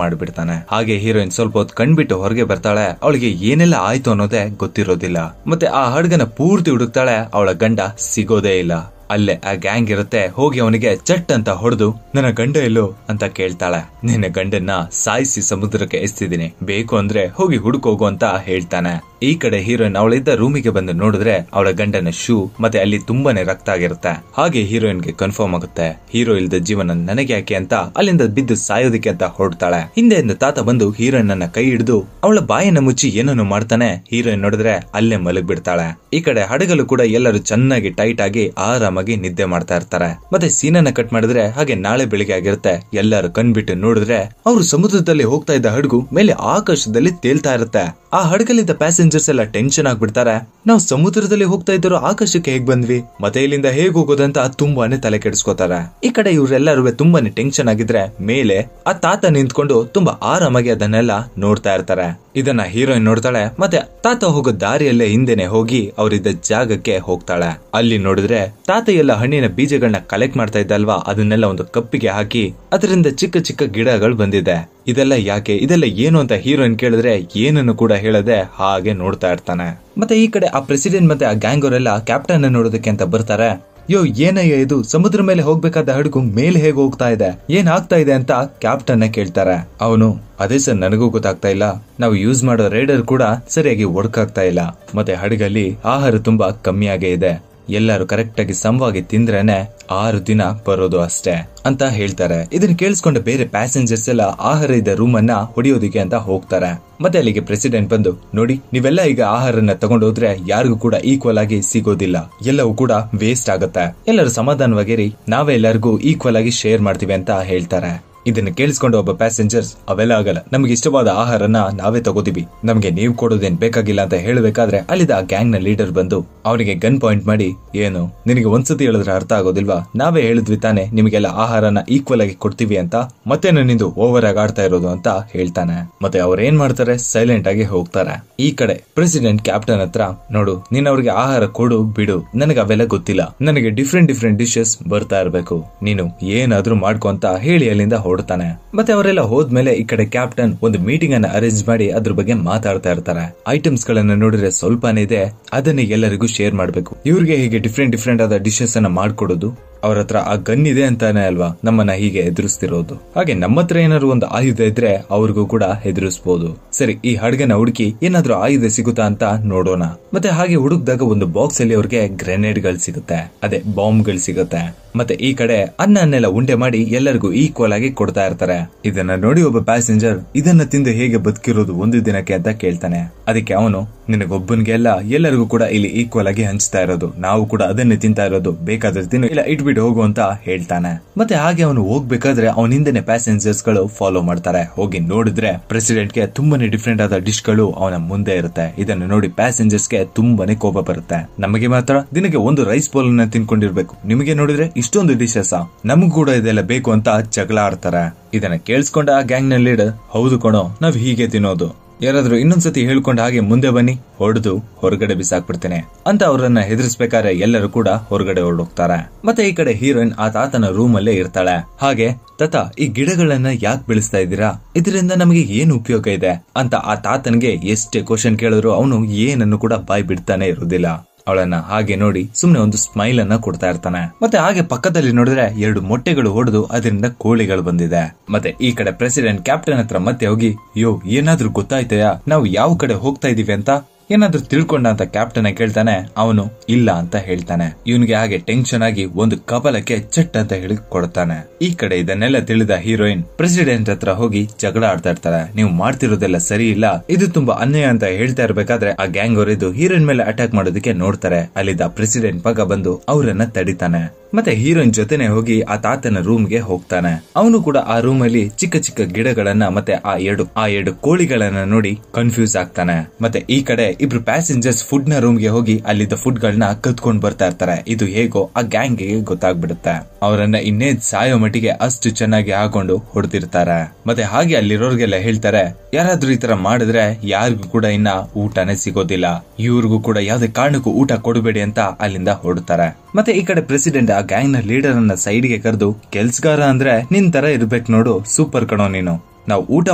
ಮಾಡ್ಬಿಡ್ತಾನೆ. ಹಾಗೆ ಹೀರೋಯಿನ್ ಸ್ವಲ್ಪ ಹೊತ್ತು ಕಣ್ಬಿಟ್ಟು ಹೊರಗೆ ಬರ್ತಾಳೆ. ಅವಳಿಗೆ ಏನೆಲ್ಲ ಆಯ್ತು ಅನ್ನೋದೇ ಗೊತ್ತಿರೋದಿಲ್ಲ. ಮತ್ತೆ ಆ ಹಡ್ಗನ ಪೂರ್ತಿ ಹುಡುಕ್ತಾಳೆ. ಅವಳ ಗಂಡ ಸಿಗೋದೇ ಇಲ್ಲ. ಅಲ್ಲೇ ಆ ಗ್ಯಾಂಗ್ ಇರುತ್ತೆ. ಹೋಗಿ ಅವನಿಗೆ ಚಟ್ ಅಂತ ಹೊಡೆದು ನನ್ನ ಗಂಡ ಎಲ್ಲೋ ಅಂತ ಕೇಳ್ತಾಳೆ. ನಿನ್ನ ಗಂಡನ್ನ ಸಾಯಿಸಿ ಸಮುದ್ರಕ್ಕೆ ಎಸ್ತಿದ್ದೀನಿ, ಬೇಕು ಅಂದ್ರೆ ಹೋಗಿ ಹುಡುಕೋಗು ಅಂತ ಹೇಳ್ತಾನೆ. ಈ ಕಡೆ ಹೀರೋಯಿನ್ ಅವಳಿದ್ದ ರೂಮಿಗೆ ಬಂದು ನೋಡಿದ್ರೆ ಅವಳ ಗಂಡನ ಶೂ ಮತ್ತೆ ಅಲ್ಲಿ ತುಂಬಾನೇ ರಕ್ತ ಆಗಿರುತ್ತೆ. ಹಾಗೆ ಹೀರೋಯಿನ್ಗೆ ಕನ್ಫರ್ಮ್ ಆಗುತ್ತೆ, ಹೀರೋ ಇಲ್ದ ಜೀವನ ನನಗೆ ಯಾಕೆ ಅಂತ ಅಲ್ಲಿಂದ ಬಿದ್ದು ಸಾಯೋದಿಕ್ಕೆ ಅಂತ ಹೊರಡ್ತಾಳೆ. ಹಿಂದೆಯಿಂದ ತಾತ ಬಂದು ಹೀರೋಯಿನ್ ಅನ್ನ ಕೈ ಹಿಡಿದು ಅವಳ ಬಾಯನ್ನ ಮುಚ್ಚಿ ಏನನ್ನು ಮಾಡ್ತಾನೆ. ಹೀರೋಯಿನ್ ನೋಡಿದ್ರೆ ಅಲ್ಲೇ ಮಲಗ್ ಬಿಡ್ತಾಳೆ. ಈ ಕಡೆ ಹಡಗಲು ಕೂಡ ಎಲ್ಲರೂ ಚೆನ್ನಾಗಿ ಟೈಟ್ ಆಗಿ ಆರಾಮಾಗಿ ನಿದ್ದೆ ಮಾಡ್ತಾ ಇರ್ತಾರೆ. ಮತ್ತೆ ಸೀನನ್ನ ಕಟ್ ಮಾಡಿದ್ರೆ ಹಾಗೆ ನಾಳೆ ಬೆಳಿಗ್ಗೆ ಆಗಿರುತ್ತೆ. ಎಲ್ಲರೂ ಕಣ್ಬಿಟ್ಟು ನೋಡಿದ್ರೆ ಅವರು ಸಮುದ್ರದಲ್ಲಿ ಹೋಗ್ತಾ ಇದ್ದ ಹಡಗು ಮೇಲೆ ಆಕಾಶದಲ್ಲಿ ತೇಲ್ತಾ ಇರುತ್ತೆ. ಆ ಹಡಗಲ್ಲಿದ್ದ ಪ್ಯಾಸೆಂಜರ್ಸ್ ಎಲ್ಲ ಟೆನ್ಷನ್ ಆಗ್ಬಿಡ್ತಾರೆ. ನಾವು ಸಮುದ್ರದಲ್ಲಿ ಹೋಗ್ತಾ ಇದ್ರು ಆಕಾಶಕ್ಕೆ ಹೇಗ್ ಬಂದ್ವಿ, ಮತ್ತೆ ಇಲ್ಲಿಂದ ಹೇಗ್ ಹೋಗೋದಂತ ತುಂಬಾನೇ ತಲೆ ಕೆಡಿಸ್ಕೋತಾರೆ. ಈ ಕಡೆ ಇವ್ರೆಲ್ಲರೂ ತುಂಬಾನೇ ಟೆನ್ಷನ್ ಆಗಿದ್ರೆ ಮೇಲೆ ಆ ತಾತ ನಿಂತ್ಕೊಂಡು ತುಂಬಾ ಆರಾಮಾಗಿ ಅದನ್ನೆಲ್ಲ ನೋಡ್ತಾ ಇರ್ತಾರೆ. ಇದನ್ನ ಹೀರೋಯಿನ್ ನೋಡ್ತಾಳೆ. ಮತ್ತೆ ತಾತ ಹೋಗೋ ದಾರಿಯಲ್ಲೇ ಹಿಂದೆನೆ ಹೋಗಿ ಅವರಿದ್ದ ಜಾಗಕ್ಕೆ ಹೋಗ್ತಾಳೆ. ಅಲ್ಲಿ ನೋಡಿದ್ರೆ ತಾತ ಎಲ್ಲ ಹಣ್ಣಿನ ಬೀಜಗಳನ್ನ ಕಲೆಕ್ಟ್ ಮಾಡ್ತಾ ಇದ್ದಲ್ವಾ, ಅದನ್ನೆಲ್ಲ ಒಂದು ಕಪ್ಪಿಗೆ ಹಾಕಿ ಅದರಿಂದ ಚಿಕ್ಕ ಚಿಕ್ಕ ಗಿಡಗಳು ಬಂದಿದೆ. ಇದೆಲ್ಲ ಯಾಕೆ, ಇದೆಲ್ಲ ಏನು ಅಂತ ಹೀರೋಯಿನ್ ಕೇಳಿದ್ರೆ ಏನನ್ನು ಕೂಡ ಹೇಳದೆ ಹಾಗೆ ನೋಡ್ತಾ ಇರ್ತಾನೆ. ಮತ್ತೆ ಈ ಕಡೆ ಆ ಪ್ರೆಸಿಡೆಂಟ್ ಮತ್ತೆ ಆ ಗ್ಯಾಂಗ್ ಅವರೆಲ್ಲ ಕ್ಯಾಪ್ಟನ್ ನೋಡೋದಕ್ಕೆ ಅಂತ ಬರ್ತಾರೆ. ಯೋ ಏನಯ್ಯ ಇದು, ಸಮುದ್ರ ಮೇಲೆ ಹೋಗ್ಬೇಕಾದ ಹಡಗು ಮೇಲೆ ಹೇಗೆ ಹೋಗ್ತಾ ಇದೆ, ಏನ್ ಆಗ್ತಾ ಇದೆ ಅಂತ ಕ್ಯಾಪ್ಟನ್ ಕೇಳ್ತಾರೆ. ಅವನು ಅದೇ ಸರ್, ನನಗೂ ಗೊತ್ತಾಗ್ತಾ ಇಲ್ಲ, ನಾವು ಯೂಸ್ ಮಾಡೋ ರೇಡರ್ ಕೂಡ ಸರಿಯಾಗಿ ವರ್ಕ್ ಆಗ್ತಾ ಇಲ್ಲ, ಮತ್ತೆ ಹಡಗಲ್ಲಿ ಆಹಾರ ತುಂಬಾ ಕಮ್ಮಿಯಾಗೇ ಇದೆ, ಎಲ್ಲರೂ ಕರೆಕ್ಟ್ ಆಗಿ ಸಮವಾಗಿ ತಿಂದ್ರೇನೆ 6 ದಿನ ಬರೋದು ಅಷ್ಟೇ ಅಂತ ಹೇಳ್ತಾರೆ. ಇದನ್ನ ಕೇಳಿಸ್ಕೊಂಡ ಬೇರೆ ಪ್ಯಾಸೆಂಜರ್ಸ್ ಎಲ್ಲ ಆಹಾರ ಇದ್ದ ರೂಮ್ ಅನ್ನ ಹೊಡೆಯೋದಿಕ್ಕೆ ಅಂತ ಹೋಗ್ತಾರೆ. ಮತ್ತೆ ಅಲ್ಲಿಗೆ ಪ್ರೆಸಿಡೆಂಟ್ ಬಂದು ನೋಡಿ, ನೀವೆಲ್ಲ ಈಗ ಆಹಾರನ ತಗೊಂಡೋದ್ರೆ ಯಾರಿಗೂ ಕೂಡ ಈಕ್ವಲ್ ಆಗಿ ಸಿಗೋದಿಲ್ಲ, ಎಲ್ಲವೂ ಕೂಡ ವೇಸ್ಟ್ ಆಗುತ್ತೆ, ಎಲ್ಲರೂ ಸಮಾಧಾನವಾಗಿರಿ, ನಾವೇ ಎಲ್ಲರಿಗೂ ಈಕ್ವಲ್ ಆಗಿ ಶೇರ್ ಮಾಡ್ತೀವಿ ಅಂತ ಹೇಳ್ತಾರೆ. ಇದನ್ನ ಕೇಳಿಸ್ಕೊಂಡು ಒಬ್ಬ ಪ್ಯಾಸೆಂಜರ್ಸ್, ಅವೆಲ್ಲ ಆಗಲ್ಲ, ನಮ್ಗೆ ಇಷ್ಟವಾದ ಆಹಾರನ ನಾವೇ ತಗೋತೀವಿ, ನಮ್ಗೆ ನೀವು ಕೊಡೋದೇನ್ ಬೇಕಾಗಿಲ್ಲ ಅಂತ ಹೇಳಬೇಕಾದ್ರೆ ಅಲ್ಲಿದ್ದ ಆ ಗ್ಯಾಂಗ್ ನ ಲೀಡರ್ ಬಂದು ಅವನಿಗೆ ಗನ್ ಪಾಯಿಂಟ್ ಮಾಡಿ, ಏನು ನಿನಗೆ ಒಂದ್ಸತಿ ಹೇಳಿದ್ರೆ ಅರ್ಥ ಆಗೋದಿಲ್ವಾ, ನಾವೇ ಹೇಳಿದ್ವಿ ತಾನೆ ನಿಮಗೆಲ್ಲ ಆಹಾರನ ಈಕ್ವಲ್ ಆಗಿ ಕೊಡ್ತೀವಿ ಅಂತ, ಮತ್ತೆ ನಿಂದು ಓವರ್ ಆಗಿ ಆಡ್ತಾ ಇರೋದು ಅಂತ ಹೇಳ್ತಾನೆ. ಮತ್ತೆ ಅವ್ರ ಏನ್ ಮಾಡ್ತಾರೆ, ಸೈಲೆಂಟ್ ಆಗಿ ಹೋಗ್ತಾರೆ. ಈ ಕಡೆ ಪ್ರೆಸಿಡೆಂಟ್ ಕ್ಯಾಪ್ಟನ್ ಹತ್ರ, ನೋಡು ನೀನ್ ಅವ್ರಿಗೆ ಆಹಾರ ಕೊಡು ಬಿಡು, ನನಗೆ ಅವೆಲ್ಲ ಗೊತ್ತಿಲ್ಲ, ನನಗೆ ಡಿಫ್ರೆಂಟ್ ಡಿಶಸ್ ಬರ್ತಾ ಇರ್ಬೇಕು, ನೀನು ಏನಾದ್ರೂ ಮಾಡ್ಕೊ ಅಂತ ಹೇಳಿ ಅಲ್ಲಿಂದ ಹೊಡ್ತಾನೆ. ಮತ್ತೆ ಅವರೆಲ್ಲ ಹೋದ್ಮೇಲೆ ಈ ಕಡೆ ಕ್ಯಾಪ್ಟನ್ ಒಂದು ಮೀಟಿಂಗ್ ಅನ್ನ ಅರೇಂಜ್ ಮಾಡಿ ಅದ್ರ ಬಗ್ಗೆ ಮಾತಾಡ್ತಾ ಇರ್ತಾರೆ. ಐಟಮ್ಸ್ ಗಳನ್ನ ನೋಡಿದ್ರೆ ಸ್ವಲ್ಪನೇ ಇದೆ, ಅದನ್ನ ಎಲ್ಲರಿಗೂ ಶೇರ್ ಮಾಡ್ಬೇಕು, ಇವ್ರಿಗೆ ಹೀಗೆ ಡಿಫ್ರೆಂಟ್ ಆದ ಡಿಶಸ್ ಅನ್ನ ಮಾಡ್ಕೊಡೋದು, ಅವ್ರ ಹತ್ರ ಆ ಗನ್ ಇದೆ ಅಂತಾನೆ ಅಲ್ವಾ ನಮ್ಮನ್ನ ಹೀಗೆ ಎದುರಿಸ್ತಿರೋದು, ಹಾಗೆ ನಮ್ಮ ಹತ್ರ ಏನಾದ್ರು ಒಂದು ಆಯುಧ ಇದ್ರೆ ಅವ್ರಿಗೂ ಕೂಡ ಎದುರಿಸಬಹುದು. ಸರಿ, ಈ ಹಡಗನ ಹುಡುಕಿ ಏನಾದ್ರೂ ಆಯುಧ ಸಿಗುತ್ತಾ ಅಂತ ನೋಡೋಣ. ಮತ್ತೆ ಹಾಗೆ ಹುಡುಕ್ದಾಗ ಒಂದು ಬಾಕ್ಸ್ ಅಲ್ಲಿ ಅವ್ರಿಗೆ ಗ್ರೆನೇಡ್ ಗಳು ಸಿಗುತ್ತೆ, ಅದೇ ಬಾಂಬ್ ಗಳು ಸಿಗುತ್ತೆ. ಮತ್ತೆ ಈ ಕಡೆ ಅನ್ನೆಲ್ಲ ಉಂಡೆ ಮಾಡಿ ಎಲ್ಲರಿಗೂ ಈಕ್ವಲ್ ಆಗಿ ಕೊಡ್ತಾ ಇರ್ತಾರೆ. ಇದನ್ನ ನೋಡಿ ಒಬ್ಬ ಪ್ಯಾಸೆಂಜರ್, ಇದನ್ನ ತಿಂದು ಹೇಗೆ ಬದುಕಿರೋದು ಒಂದು ದಿನಕ್ಕೆ ಅಂತ ಕೇಳ್ತಾನೆ. ಅದಕ್ಕೆ ಅವನು, ನಿನಗೊಬ್ಬನಿಗೆ ಅಲ್ಲ ಎಲ್ಲರಿಗೂ ಕೂಡ ಇಲ್ಲಿ ಈಕ್ವಲ್ ಆಗಿ ಹಂಚ್ತಾ ಇರೋದು, ನಾವು ಕೂಡ ಅದನ್ನೇ ತಿಂತಾ ಇರೋದು, ಬೇಕಾದ್ರೆ ತಿನ್ನು ಇಲ್ಲ ಇಟ್ಬಿಟ್ಟು ಹೋಗು ಅಂತ ಹೇಳ್ತಾನೆ. ಮತ್ತೆ ಹಾಗೆ ಅವನು ಹೋಗ್ಬೇಕಾದ್ರೆ ಅವನ ಹಿಂದೆನೆ ಪ್ಯಾಸೆಂಜರ್ಸ್ ಗಳು ಫಾಲೋ ಮಾಡ್ತಾರೆ. ಹೋಗಿ ನೋಡಿದ್ರೆ ಪ್ರೆಸಿಡೆಂಟ್ ಗೆ ತುಂಬಾನೇ ಡಿಫ್ರೆಂಟ್ ಆದ ಡಿಶ್ ಗಳು ಅವನ ಮುಂದೆ ಇರುತ್ತೆ. ಇದನ್ನು ನೋಡಿ ಪ್ಯಾಸೆಂಜರ್ಸ್ ಗೆ ತುಂಬಾನೇ ಕೋಪ ಬರುತ್ತೆ. ನಮಗೆ ಮಾತ್ರ ದಿನಕ್ಕೆ ಒಂದು ರೈಸ್ ಬೌಲ್ ಅನ್ನ ತಿನ್ಕೊಂಡಿರ್ಬೇಕು, ನಿಮಗೆ ನೋಡಿದ್ರೆ ಇಷ್ಟೊಂದು ಡಿಶಸ್, ನಮಗೂ ಕೂಡ ಇದೆಲ್ಲ ಬೇಕು ಅಂತ ಜಗಳ ಆಡ್ತಾರೆ. ಇದನ್ನ ಕೇಳಿಸ್ಕೊಂಡ ಆ ಗ್ಯಾಂಗ್ ನ ಲೀಡರ್, ಹೌದು ಕಣೋ, ನಾವ್ ಹೀಗೆ ತಿನ್ನೋದು, ಯಾರಾದ್ರೂ ಇನ್ನೊಂದ್ಸತಿ ಹೇಳ್ಕೊಂಡು ಹಾಗೆ ಮುಂದೆ ಬನ್ನಿ, ಹೊಡೆದು ಹೊರಗಡೆ ಬಿಸಾಕ್ಬಿಡ್ತೇನೆ ಅಂತ ಅವರನ್ನ ಹೆದರ್ಸ್ಬೇಕಾದ್ರೆ ಎಲ್ಲರೂ ಕೂಡ ಹೊರಗಡೆ ಹೊರಡೋಗ್ತಾರೆ. ಮತ್ತೆ ಈ ಕಡೆ ಹೀರೋಯಿನ್ ಆ ತಾತನ ರೂಮ್ ಅಲ್ಲೇ ಇರ್ತಾಳೆ. ಹಾಗೆ ತಾತ, ಈ ಗಿಡಗಳನ್ನ ಯಾಕೆ ಬೆಳೆಸ್ತಾ ಇದ್ದೀರಾ, ಇದರಿಂದ ನಮಗೆ ಏನು ಉಪಯೋಗ ಇದೆ ಅಂತ ಆ ತಾತನ್ಗೆ ಎಷ್ಟೇ ಕ್ವಶನ್ ಕೇಳಿದ್ರು ಅವನು ಏನನ್ನು ಕೂಡ ಬಾಯ್ ಬಿಡ್ತಾನೆ ಇರೋದಿಲ್ಲ. ಅವಳನ್ನ ಹಾಗೆ ನೋಡಿ ಸುಮ್ನೆ ಒಂದು ಸ್ಮೈಲ್ ಅನ್ನ ಕೊಡ್ತಾ ಇರ್ತಾನೆ. ಮತ್ತೆ ಹಾಗೆ ಪಕ್ಕದಲ್ಲಿ ನೋಡಿದ್ರೆ 2 ಮೊಟ್ಟೆಗಳು ಹೊಡೆದು ಅದರಿಂದ ಕೋಳಿಗಳು ಬಂದಿದೆ. ಮತ್ತೆ ಈ ಕಡೆ ಪ್ರೆಸಿಡೆಂಟ್ ಕ್ಯಾಪ್ಟನ್ ಹತ್ರ ಮತ್ತೆ ಹೋಗಿ, ಯೋ ಏನಾದ್ರೂ ಗೊತ್ತಾಯ್ತಯಾ ನಾವು ಯಾವ ಕಡೆ ಹೋಗ್ತಾ ಇದೀವಿ ಅಂತ, ಏನಾದ್ರೂ ತಿಳ್ಕೊಂಡ ಅಂತ ಕ್ಯಾಪ್ಟನ್ ಕೇಳ್ತಾನೆ. ಅವನು ಇಲ್ಲ ಅಂತ ಹೇಳ್ತಾನೆ. ಇವನ್ಗೆ ಹಾಗೆ ಟೆನ್ಷನ್ ಆಗಿ ಒಂದು ಕಪಾಲಕ್ಕೆ ಚಟ್ ಅಂತ ಹೇಳಿ ಕೊಡ್ತಾನೆ. ಈ ಕಡೆ ಇದನ್ನೆಲ್ಲ ತಿಳಿದ ಹೀರೋಯಿನ್ ಪ್ರೆಸಿಡೆಂಟ್ ಹತ್ರ ಹೋಗಿ ಜಗಳ ಆಡ್ತಾ ಇರ್ತಾರೆ. ನೀವು ಮಾಡ್ತಿರೋದೆಲ್ಲ ಸರಿ ಇಲ್ಲ, ಇದು ತುಂಬಾ ಅನ್ಯಾಯ ಅಂತ ಹೇಳ್ತಾ ಇರ್ಬೇಕಾದ್ರೆ ಆ ಗ್ಯಾಂಗ್ ಅವರಿದ್ದು ಹೀರೋಯಿನ್ ಮೇಲೆ ಅಟ್ಯಾಕ್ ಮಾಡೋದಕ್ಕೆ ನೋಡ್ತಾರೆ. ಅಲ್ಲಿದ್ದ ಪ್ರೆಸಿಡೆಂಟ್ ಮಗ ಬಂದು ಅವರನ್ನ ತಡಿತಾನೆ. ಮತ್ತೆ ಹೀರೋಯಿನ್ ಜೊತೆನೆ ಹೋಗಿ ಆ ತಾತನ ರೂಮ್ ಗೆ ಹೋಗ್ತಾನೆ. ಅವನು ಕೂಡ ಆ ರೂಮ್ ಅಲ್ಲಿ ಚಿಕ್ಕ ಚಿಕ್ಕ ಗಿಡಗಳನ್ನ ಮತ್ತೆ ಆ ಎರಡು ಕೋಳಿಗಳನ್ನ ನೋಡಿ ಕನ್ಫ್ಯೂಸ್ ಆಗ್ತಾನೆ. ಮತ್ತೆ ಈ ಕಡೆ ಇಬ್ರು ಪ್ಯಾಸೆಂಜರ್ಸ್ ಫುಡ್ ನ ರೂಮ್ ಗೆ ಹೋಗಿ ಅಲ್ಲಿದ್ದ ಫುಡ್ ಗಳನ್ನ ಕತ್ಕೊಂಡ್ ಬರ್ತಾ ಇರ್ತಾರೆ. ಇದು ಹೇಗೋ ಆ ಗ್ಯಾಂಗ್ ಗೆ ಗೊತ್ತಾಗ್ಬಿಡುತ್ತೆ. ಅವರನ್ನ ಇನ್ನೇನ್ ಸಾಯೋ ಮಟ್ಟಿಗೆ ಅಷ್ಟು ಚೆನ್ನಾಗಿ ಹಾಕೊಂಡು ಹೊಡೆದಿರ್ತಾರೆ. ಮತ್ತೆ ಹಾಗೆ ಅಲ್ಲಿರೋರ್ಗೆಲ್ಲ ಹೇಳ್ತಾರೆ, ಯಾರಾದ್ರೂ ಈ ತರ ಮಾಡಿದ್ರೆ ಯಾರಿಗೂ ಕೂಡ ಇನ್ನ ಊಟನೇ ಸಿಗೋದಿಲ್ಲ, ಇವ್ರಿಗೂ ಕೂಡ ಯಾವ್ದೇ ಕಾರಣಕ್ಕೂ ಊಟ ಕೊಡಬೇಡಿ ಅಂತ ಅಲ್ಲಿಂದ ಹೊರಡ್ತಾರೆ. ಮತ್ತೆ ಈ ಕಡೆ ಪ್ರೆಸಿಡೆಂಟ್ ಆ ಗ್ಯಾಂಗ್ ನ ಲೀಡರ್ ಅನ್ನ ಸೈಡ್ ಗೆ ಕರೆದು, ಕೆಲ್ಸಗಾರ ಅಂದ್ರೆ ನಿನ್ ತರ ಇರ್ಬೇಕು ನೋಡು, ಸೂಪರ್ ಕಣೋ ನೀನು. ನಾವು ಊಟ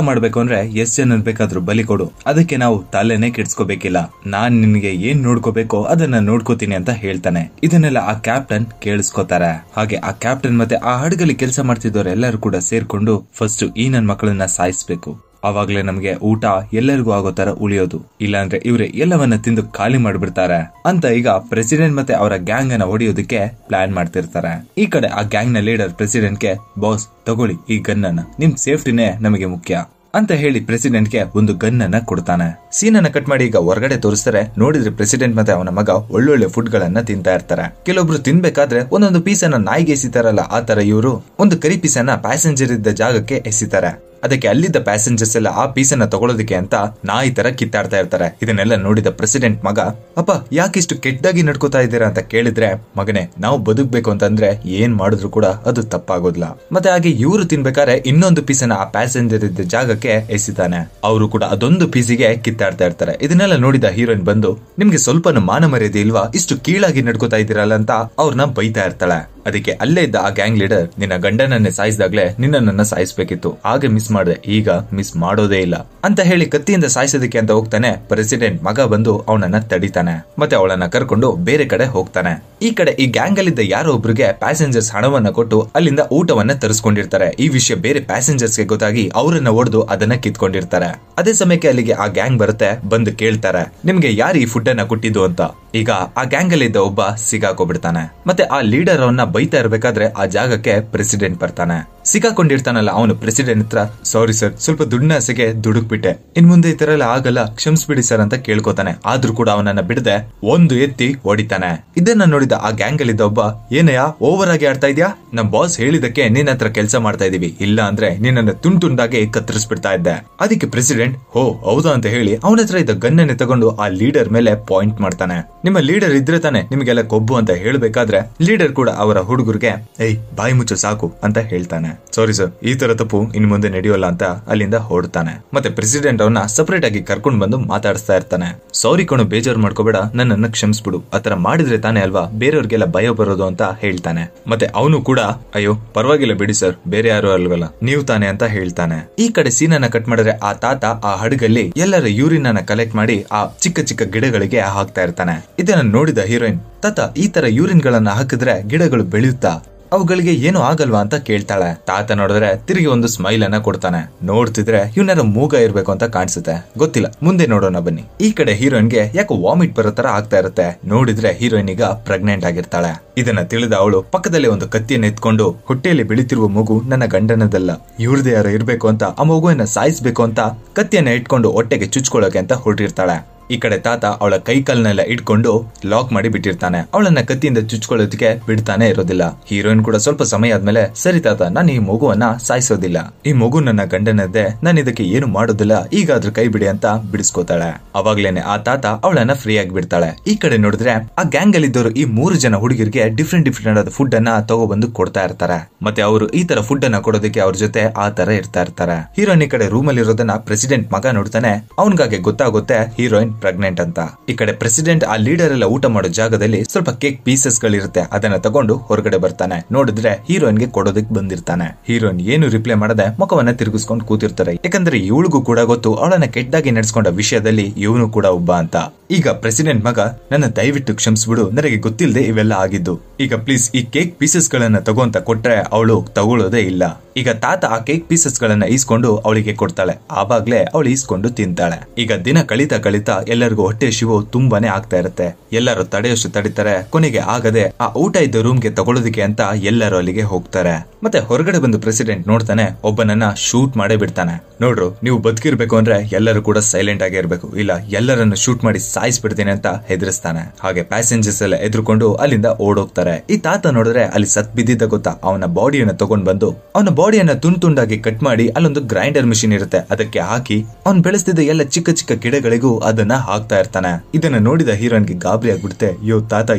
ಮಾಡ್ಬೇಕು ಅಂದ್ರೆ ಎಷ್ಟ್ ಜನ ಬೇಕಾದ್ರೂ ಬಲಿ ಕೊಡು, ಅದಕ್ಕೆ ನಾವು ತಲೆನೇ ಕೆಡ್ಸ್ಕೋಬೇಕಿಲ್ಲ. ನಾನ್ ನಿನ್ಗೆ ಏನ್ ನೋಡ್ಕೋಬೇಕೋ ಅದನ್ನ ನೋಡ್ಕೋತೀನಿ ಅಂತ ಹೇಳ್ತಾನೆ. ಇದನ್ನೆಲ್ಲ ಆ ಕ್ಯಾಪ್ಟನ್ ಕೇಳಿಸ್ಕೋತಾರೆ. ಹಾಗೆ ಆ ಕ್ಯಾಪ್ಟನ್ ಮತ್ತೆ ಆ ಹಡಗಲ್ಲಿ ಕೆಲಸ ಮಾಡ್ತಿದ್ದವ್ರು ಎಲ್ಲರೂ ಕೂಡ ಸೇರ್ಕೊಂಡು ಫಸ್ಟ್ ಈ ನನ್ ಮಕ್ಕಳನ್ನ ಸಾಯಿಸ್ಬೇಕು, ಅವಾಗ್ಲೇ ನಮ್ಗೆ ಊಟ ಎಲ್ಲರಿಗೂ ಆಗೋ ತರ ಉಳಿಯೋದು, ಇಲ್ಲಾಂದ್ರೆ ಇವ್ರೆ ಎಲ್ಲವನ್ನ ತಿಂದು ಖಾಲಿ ಮಾಡ್ಬಿಡ್ತಾರೆ ಅಂತ ಈಗ ಪ್ರೆಸಿಡೆಂಟ್ ಮತ್ತೆ ಅವರ ಗ್ಯಾಂಗ್ ಅನ್ನ ಹೊಡೆಯೋದಕ್ಕೆ ಪ್ಲಾನ್ ಮಾಡ್ತಿರ್ತಾರೆ. ಈ ಕಡೆ ಆ ಗ್ಯಾಂಗ್ ನ ಲೀಡರ್ ಪ್ರೆಸಿಡೆಂಟ್ ಗೆ, ಬಾಸ್ ತಗೊಳ್ಳಿ ಈ ಗನ್ ಅನ್ನ, ನಿಮ್ ಸೇಫ್ಟಿನೇ ನಮಗೆ ಮುಖ್ಯ ಅಂತ ಹೇಳಿ ಪ್ರೆಸಿಡೆಂಟ್ ಗೆ ಒಂದು ಗನ್ ಅನ್ನ ಕೊಡ್ತಾನೆ. ಸೀನ್ ಅನ್ನ ಕಟ್ ಮಾಡಿ ಈಗ ಹೊರಗಡೆ ತೋರಿಸ್ತಾರೆ. ನೋಡಿದ್ರೆ ಪ್ರೆಸಿಡೆಂಟ್ ಮತ್ತೆ ಅವನ ಮಗ ಒಳ್ಳೊಳ್ಳೆ ಫುಡ್ ಗಳನ್ನ ತಿಂತಾ ಇರ್ತಾರೆ. ಕೆಲವೊಬ್ರು ತಿನ್ಬೇಕಾದ್ರೆ ಒಂದೊಂದು ಪೀಸ್ ಅನ್ನ ನಾಯಿಗೆ ಎಸಿತಾರಲ್ಲ, ಆ ತರ ಇವರು ಒಂದು ಕರಿ ಪೀಸ್ ಅನ್ನ ಪ್ಯಾಸೆಂಜರ್ ಇದ್ದ ಜಾಗಕ್ಕೆ ಎಸಿತಾರೆ. ಅದಕ್ಕೆ ಅಲ್ಲಿದ್ದ ಪ್ಯಾಸೆಂಜರ್ಸ್ ಎಲ್ಲ ಆ ಪೀಸ್ ಅನ್ನ ತಗೊಳ್ಳೋದಕ್ಕೆ ಅಂತ ನಾಯಿ ತರ ಕಿತ್ತಾಡ್ತಾ ಇರ್ತಾರೆ. ಇದನ್ನೆಲ್ಲ ನೋಡಿದ ಪ್ರೆಸಿಡೆಂಟ್ ಮಗ, ಅಪ್ಪ ಯಾಕಿಷ್ಟು ಕೆಟ್ಟದಾಗಿ ನಡ್ಕೋತಾ ಇದ್ದೀರಾ ಅಂತ ಕೇಳಿದ್ರೆ, ಮಗನೇ ನಾವು ಬದುಕ್ಬೇಕು ಅಂತಂದ್ರೆ ಏನ್ ಮಾಡಿದ್ರು ಕೂಡ ಅದು ತಪ್ಪಾಗೋದಿಲ್ಲ. ಮತ್ತೆ ಹಾಗೆ ಇವರು ತಿನ್ಬೇಕಾದ್ರೆ ಇನ್ನೊಂದು ಪೀಸ್ ಅನ್ನ ಆ ಪ್ಯಾಸೆಂಜರ್ ಇದ್ದ ಜಾಗಕ್ಕೆ ಎಸಿತಾನೆ. ಅವರು ಕೂಡ ಅದೊಂದು ಪೀಸಿಗೆ ಕಿತ್ತಾಡ್ತಾ ಇರ್ತಾರೆ. ಇದನ್ನೆಲ್ಲ ನೋಡಿದ ಹೀರೋಯಿನ್ ಬಂದು, ನಿಮ್ಗೆ ಸ್ವಲ್ಪನೂ ಮಾನ ಮರ್ಯಾದೆ ಇಲ್ವಾ, ಇಷ್ಟು ಕೀಳಾಗಿ ನಡ್ಕೋತಾ ಇದ್ದೀರಲ್ಲ ಅಂತ ಅವ್ರನ್ನ ಬೈತಾ ಇರ್ತಾಳೆ. ಅದಕ್ಕೆ ಅಲ್ಲೇ ಇದ್ದ ಆ ಗ್ಯಾಂಗ್ ಲೀಡರ್, ನಿನ್ನ ಗಂಡನನ್ನೇ ಸಾಯಿಸಿದಾಗ್ಲೇ ನಿನ್ನನ್ನ ಸಾಯಿಸ್ಬೇಕಿತ್ತು, ಹಾಗೆ ಮಿಸ್ ಮಾಡಿದೆ, ಈಗ ಮಿಸ್ ಮಾಡೋದೇ ಇಲ್ಲ ಅಂತ ಹೇಳಿ ಕತ್ತಿಯಿಂದ ಸಾಯಿಸೋದಕ್ಕೆ ಅಂತ ಹೋಗ್ತಾನೆ. ಪ್ರೆಸಿಡೆಂಟ್ ಮಗ ಬಂದು ಅವನನ್ನ ತಡಿತಾನೆ. ಮತ್ತೆ ಅವಳನ್ನ ಕರ್ಕೊಂಡು ಬೇರೆ ಕಡೆ ಹೋಗ್ತಾನೆ. ಈ ಕಡೆ ಈ ಗ್ಯಾಂಗ್ ಅಲ್ಲಿದ್ದ ಯಾರೋ ಒಬ್ರಿಗೆ ಪ್ಯಾಸೆಂಜರ್ಸ್ ಹಣವನ್ನ ಕೊಟ್ಟು ಅಲ್ಲಿಂದ ಊಟವನ್ನ ತರಿಸ್ಕೊಂಡಿರ್ತಾರೆ. ಈ ವಿಷಯ ಬೇರೆ ಪ್ಯಾಸೆಂಜರ್ಸ್ ಗೆ ಗೊತ್ತಾಗಿ ಅವರನ್ನ ಹೊಡೆದು ಅದನ್ನ ಕಿತ್ಕೊಂಡಿರ್ತಾರೆ. ಅದೇ ಸಮಯಕ್ಕೆ ಅಲ್ಲಿಗೆ ಆ ಗ್ಯಾಂಗ್ ಬರುತ್ತೆ. ಬಂದು ಕೇಳ್ತಾರೆ, ನಿಮ್ಗೆ ಯಾರು ಈ ಫುಡ್ ಅನ್ನ ಕೊಟ್ಟಿದ್ದು ಅಂತ. ಈಗ ಆ ಗ್ಯಾಂಗ್ ಅಲ್ಲಿ ಇದ್ದ ಒಬ್ಬ ಸಿಗಾಕೋಬಿಡ್ತಾನೆ. ಮತ್ತೆ ಆ ಲೀಡರ್ ಅವನ್ನ ಬೈತಾ ಇರ್ಬೇಕಾದ್ರೆ ಆ ಜಾಗಕ್ಕೆ ಪ್ರೆಸಿಡೆಂಟ್ ಬರ್ತಾನೆ. ಸಿಕ್ಕಾಕೊಂಡಿರ್ತಾನಲ್ಲ ಅವನು ಪ್ರೆಸಿಡೆಂಟ್ ಹತ್ರ, ಸಾರಿ ಸರ್, ಸ್ವಲ್ಪ ದುಡ್ಡಿನ ಆಸೆಗೆ ದುಡುಕ್ಬಿಟ್ಟೆ, ಇನ್ ಮುಂದೆ ಈ ತರ ಎಲ್ಲ ಆಗಲ್ಲ, ಕ್ಷಮಿಸ್ಬಿಡಿ ಸರ್ ಅಂತ ಕೇಳ್ಕೊತಾನೆ. ಆದ್ರೂ ಕೂಡ ಅವನನ್ನ ಬಿಡದೆ ಒಂದು ಎತ್ತಿ ಹೊಡಿತಾನೆ. ಇದನ್ನ ನೋಡಿದ ಆ ಗ್ಯಾಂಗ್ ಅಲ್ಲಿ ಇದ್ದ ಒಬ್ಬ, ಏನಯ್ಯ ಓವರ್ ಆಗಿ ಆಡ್ತಾ ಇದ್ಯಾ, ನಮ್ ಬಾಸ್ ಹೇಳಿದಕ್ಕೆ ನಿನ್ನ ಹತ್ರ ಕೆಲಸ ಮಾಡ್ತಾ ಇದೀವಿ, ಇಲ್ಲ ಅಂದ್ರೆ ನಿನ್ನನ್ನ ತುಂಡಾಗಿ ಕತ್ತರಿಸ್ಬಿಡ್ತಾ ಇದ್ದೆ. ಅದಕ್ಕೆ ಪ್ರೆಸಿಡೆಂಟ್, ಹೋ ಹೌದಾ ಅಂತ ಹೇಳಿ ಅವನ ಹತ್ರ ಇದ್ದ ಗನ್ನನ್ನೇ ತಗೊಂಡು ಆ ಲೀಡರ್ ಮೇಲೆ ಪಾಯಿಂಟ್ ಮಾಡ್ತಾನೆ. ನಿಮ್ಮ ಲೀಡರ್ ಇದ್ರೆ ತಾನೆ ನಿಮ್ಗೆಲ್ಲ ಕೊಬ್ಬು ಅಂತ ಹೇಳ್ಬೇಕಾದ್ರೆ ಲೀಡರ್ ಕೂಡ ಅವರ ಹುಡುಗರಿಗೆ, ಏಯ್ ಬಾಯಿ ಮುಚ್ಚು ಸಾಕು ಅಂತ ಹೇಳ್ತಾನೆ. ಸಾರಿ ಸರ್, ಈ ತರ ತಪ್ಪು ಇನ್ ಮುಂದೆ ನಡೆಯೋಲ್ಲ ಅಂತ ಅಲ್ಲಿಂದ ಹೊರಡ್ತಾನೆ. ಮತ್ತೆ ಪ್ರೆಸಿಡೆಂಟ್ ಅವನ್ನ ಸಪರೇಟ್ ಆಗಿ ಕರ್ಕೊಂಡ್ ಬಂದು ಮಾತಾಡಿಸ್ತಾ ಇರ್ತಾನೆ. ಸಾರಿ ಕಣು, ಬೇಜಾರು ಮಾಡ್ಕೋಬೇಡ, ನನ್ನನ್ನ ಕ್ಷಮಿಸ್ಬಿಡು, ಆತರ ಮಾಡಿದ್ರೆ ತಾನೇ ಅಲ್ವಾ ಬೇರೆಯವ್ರಿಗೆಲ್ಲ ಭಯ ಬರೋದು ಅಂತ ಹೇಳ್ತಾನೆ. ಮತ್ತೆ ಅವನು ಕೂಡ, ಅಯ್ಯೋ ಪರವಾಗಿಲ್ಲ ಬಿಡಿ ಸರ್, ಬೇರೆ ಯಾರು ಅಲ್ವಲ್ಲ, ನೀವು ತಾನೆ ಅಂತ ಹೇಳ್ತಾನೆ. ಈ ಕಡೆ ಸೀನನ್ನ ಕಟ್ ಮಾಡಿದ್ರೆ ಆ ತಾತ ಆ ಹಡಗಲ್ಲಿ ಎಲ್ಲರ ಯೂರಿನ್ ಅನ್ನ ಕಲೆಕ್ಟ್ ಮಾಡಿ ಆ ಚಿಕ್ಕ ಚಿಕ್ಕ ಗಿಡಗಳಿಗೆ ಹಾಕ್ತಾ ಇರ್ತಾನೆ. ಇದನ್ನ ನೋಡಿದ ಹೀರೋಯಿನ್, ತಾತ ಈ ತರ ಯೂರಿನ್ ಗಳನ್ನ ಹಾಕಿದ್ರೆ ಗಿಡಗಳು ಬೆಳೆಯುತ್ತಾ, ಅವುಗಳಿಗೆ ಏನು ಆಗಲ್ವಾ ಅಂತ ಕೇಳ್ತಾಳೆ. ತಾತ ನೋಡಿದ್ರೆ ತಿರುಗಿ ಒಂದು ಸ್ಮೈಲ್ ಅನ್ನ ಕೊಡ್ತಾನೆ. ನೋಡ್ತಿದ್ರೆ ಇವನಾರ ಮೂಗ ಇರ್ಬೇಕು ಅಂತ ಕಾಣಿಸುತ್ತೆ, ಗೊತ್ತಿಲ್ಲ, ಮುಂದೆ ನೋಡೋಣ ಬನ್ನಿ. ಈ ಕಡೆ ಹೀರೋಯಿನ್ಗೆ ಯಾಕೋ ವಾಮಿಟ್ ಬರೋ ತರ ಆಗ್ತಾ ಇರುತ್ತೆ. ನೋಡಿದ್ರೆ ಹೀರೋಯಿನ್ ಈಗ ಪ್ರೆಗ್ನೆಂಟ್ ಆಗಿರ್ತಾಳೆ. ಇದನ್ನ ತಿಳಿದ ಅವಳು ಪಕ್ಕದಲ್ಲಿ ಒಂದು ಕತ್ತಿಯನ್ನು ಎತ್ಕೊಂಡು, ಹೊಟ್ಟೆಯಲ್ಲಿ ಬೆಳೀತಿರುವ ಮಗು ನನ್ನ ಗಂಡನದಲ್ಲ, ಇವ್ರದೇ ಯಾರೋ ಇರ್ಬೇಕು ಅಂತ ಆ ಮಗುವನ್ನ ಸಾಯಿಸ್ಬೇಕು ಅಂತ ಕತ್ತಿಯನ್ನ ಇಟ್ಕೊಂಡು ಹೊಟ್ಟೆಗೆ ಚುಚ್ಕೊಳ್ಳೋಕೆ ಅಂತ ಹೊರಟಿರ್ತಾಳೆ. ಈ ಕಡೆ ತಾತ ಅವಳ ಕೈ ಕಾಲನ್ನೆಲ್ಲ ಇಟ್ಕೊಂಡು ಲಾಕ್ ಮಾಡಿ ಬಿಟ್ಟಿರ್ತಾನೆ. ಅವಳನ್ನ ಕತ್ತಿಯಿಂದ ಚುಚ್ಕೊಳ್ಳೋದಕ್ಕೆ ಬಿಡ್ತಾನೆ ಇರೋದಿಲ್ಲ. ಹೀರೋಯಿನ್ ಕೂಡ ಸ್ವಲ್ಪ ಸಮಯ ಆದ್ಮೇಲೆ, ಸರಿ ತಾತ, ನಾನು ಈ ಮಗುವನ್ನ ಸಾಯಿಸೋದಿಲ್ಲ, ಈ ಮಗು ನನ್ನ ಗಂಡನದ್ದೇ, ನಾನು ಇದಕ್ಕೆ ಏನು ಮಾಡೋದಿಲ್ಲ, ಈಗ ಅದ್ರ ಕೈ ಬಿಡಿ ಅಂತ ಬಿಡಿಸ್ಕೋತಾಳೆ. ಅವಾಗ್ಲೇನೆ ಆ ತಾತ ಅವಳನ್ನ ಫ್ರೀ ಆಗಿ ಬಿಡ್ತಾಳೆ. ಈ ಕಡೆ ನೋಡಿದ್ರೆ ಆ ಗ್ಯಾಂಗ್ ಅಲ್ಲಿ ಇದ್ದವರು ಈ 3 ಜನ ಹುಡುಗಿರಿಗೆ ಡಿಫ್ರೆಂಟ್ ಆದ ಫುಡ್ ಅನ್ನ ತಗೊಬಂದು ಕೊಡ್ತಾ ಇರ್ತಾರೆ. ಮತ್ತೆ ಅವರು ಈ ತರ ಫುಡ್ ಅನ್ನ ಕೊಡೋದಕ್ಕೆ ಅವ್ರ ಜೊತೆ ಆ ತರ ಇರ್ತಾ ಇರ್ತಾರೆ. ಹೀರೋಯಿನ್ ಈ ಕಡೆ ರೂಮ್ ಅಲ್ಲಿ ಇರೋದನ್ನ ಪ್ರೆಸಿಡೆಂಟ್ ಮಗ ನೋಡ್ತಾನೆ. ಅವನ್ಗಾಗೆ ಗೊತ್ತಾಗುತ್ತೆ ಹೀರೋಯಿನ್ ಪ್ರೆಗ್ನೆಂಟ್ ಅಂತ. ಈ ಕಡೆ ಪ್ರೆಸಿಡೆಂಟ್ ಆ ಲೀಡರ್ ಎಲ್ಲ ಊಟ ಮಾಡೋ ಜಾಗದಲ್ಲಿ ಸ್ವಲ್ಪ ಕೇಕ್ ಪೀಸಸ್ ಗಳಿರುತ್ತೆ, ಅದನ್ನ ತಗೊಂಡು ಹೊರಗಡೆ ಬರ್ತಾನೆ. ನೋಡಿದ್ರೆ ಹೀರೋಯಿನ್ ಗೆ ಕೊಡೋದಕ್ಕೆ ಬಂದಿರ್ತಾನೆ. ಹೀರೋಯಿನ್ ಏನು ರಿಪ್ಲೈ ಮಾಡದೆ ಮುಖವನ್ನ ತಿರುಗಿಸ್ಕೊಂಡು ಕೂತಿರ್ತಾರೆ. ಯಾಕಂದ್ರೆ ಇವಳಿಗೂ ಕೂಡ ಗೊತ್ತು ಅವಳನ್ನ ಕೆಟ್ಟದಾಗಿ ನಡೆಸ್ಕೊಂಡ ವಿಷಯದಲ್ಲಿ ಇವನು ಕೂಡ ಒಬ್ಬ ಅಂತ. ಈಗ ಪ್ರೆಸಿಡೆಂಟ್ ಮಗ, ನನ್ನ ದಯವಿಟ್ಟು ಕ್ಷಮಿಸ್ಬಿಡು, ನನಗೆ ಗೊತ್ತಿಲ್ಲದೆ ಇವೆಲ್ಲ ಆಗಿದ್ದು, ಈಗ ಪ್ಲೀಸ್ ಈ ಕೇಕ್ ಪೀಸಸ್ ಗಳನ್ನ ತಗೋಂತ ಕೊಟ್ರೆ ಅವಳು ತಗೊಳ್ಳೋದೇ ಇಲ್ಲ. ಈಗ ತಾತ ಆ ಕೇಕ್ ಪೀಸಸ್ ಗಳನ್ನ ಈಸ್ಕೊಂಡು ಅವಳಿಗೆ ಕೊಡ್ತಾಳೆ. ಆವಾಗ್ಲೇ ಅವಳು ಈಸ್ಕೊಂಡು ತಿಂತಾಳೆ. ಈಗ ದಿನ ಕಳಿತಾ ಎಲ್ಲರಿಗೂ ಹೊಟ್ಟೆ ಶಿವು ತುಂಬಾನೇ ಆಗ್ತಾ ಇರುತ್ತೆ. ಎಲ್ಲರೂ ತಡೆಯೋಷ್ಟು ತಡಿತಾರೆ. ಕೊನೆಗೆ ಆಗದೆ ಆ ಊಟ ಇದ್ದ ರೂಮ್ಗೆ ತಗೊಳ್ಳೋದಕ್ಕೆ ಅಂತ ಎಲ್ಲರೂ ಅಲ್ಲಿಗೆ ಹೋಗ್ತಾರೆ. ಮತ್ತೆ ಹೊರಗಡೆ ಬಂದು ಪ್ರೆಸಿಡೆಂಟ್ ನೋಡ್ತಾನೆ, ಒಬ್ಬನನ್ನ ಶೂಟ್ ಮಾಡೇ ಬಿಡ್ತಾನೆ. ನೋಡ್ರು, ನೀವು ಬದುಕಿರ್ಬೇಕು ಅಂದ್ರೆ ಎಲ್ಲರೂ ಕೂಡ ಸೈಲೆಂಟ್ ಆಗಿ ಇರ್ಬೇಕು, ಇಲ್ಲ ಎಲ್ಲರನ್ನು ಶೂಟ್ ಮಾಡಿ ಸಾಯಿಸ್ಬಿಡ್ತೀನಿ ಅಂತ ಹೆದರಿಸ್ತಾನೆ. ಹಾಗೆ ಪ್ಯಾಸೆಂಜರ್ಸ್ ಎಲ್ಲ ಎದ್ರುಕೊಂಡು ಅಲ್ಲಿಂದ ಓಡೋಗ್ತಾರೆ. ಈ ತಾತ ನೋಡಿದ್ರೆ ಅಲ್ಲಿ ಸತ್ ಬಿದ್ದಿದ್ದ ಗೊತ್ತಾ, ಅವನ ಬಾಡಿಯನ್ನ ತಗೊಂಡ್ ಬಂದು ಅವನ ಬಾಡಿಯನ್ನ ತುಂಡು ತುಂಡಾಗಿ ಕಟ್ ಮಾಡಿ ಅಲ್ಲೊಂದು ಗ್ರೈಂಡರ್ ಮಿಷಿನ್ ಇರುತ್ತೆ, ಅದಕ್ಕೆ ಹಾಕಿ ಅವ್ನ್ ಬೆಳೆಸ್ತಿದ್ದ ಎಲ್ಲ ಚಿಕ್ಕ ಚಿಕ್ಕ ಗಿಡಗಳಿಗೂ ಅದನ್ನ ಹಾಕ್ತಾ ಇರ್ತಾನೆ. ಇದನ್ನ ನೋಡಿದ ಹೀರೋಯಿನ್ಗೆ ಗಾಬರಿ ಆಗ್ಬಿಡುತ್ತೆ. ಯೋ ತಾತ,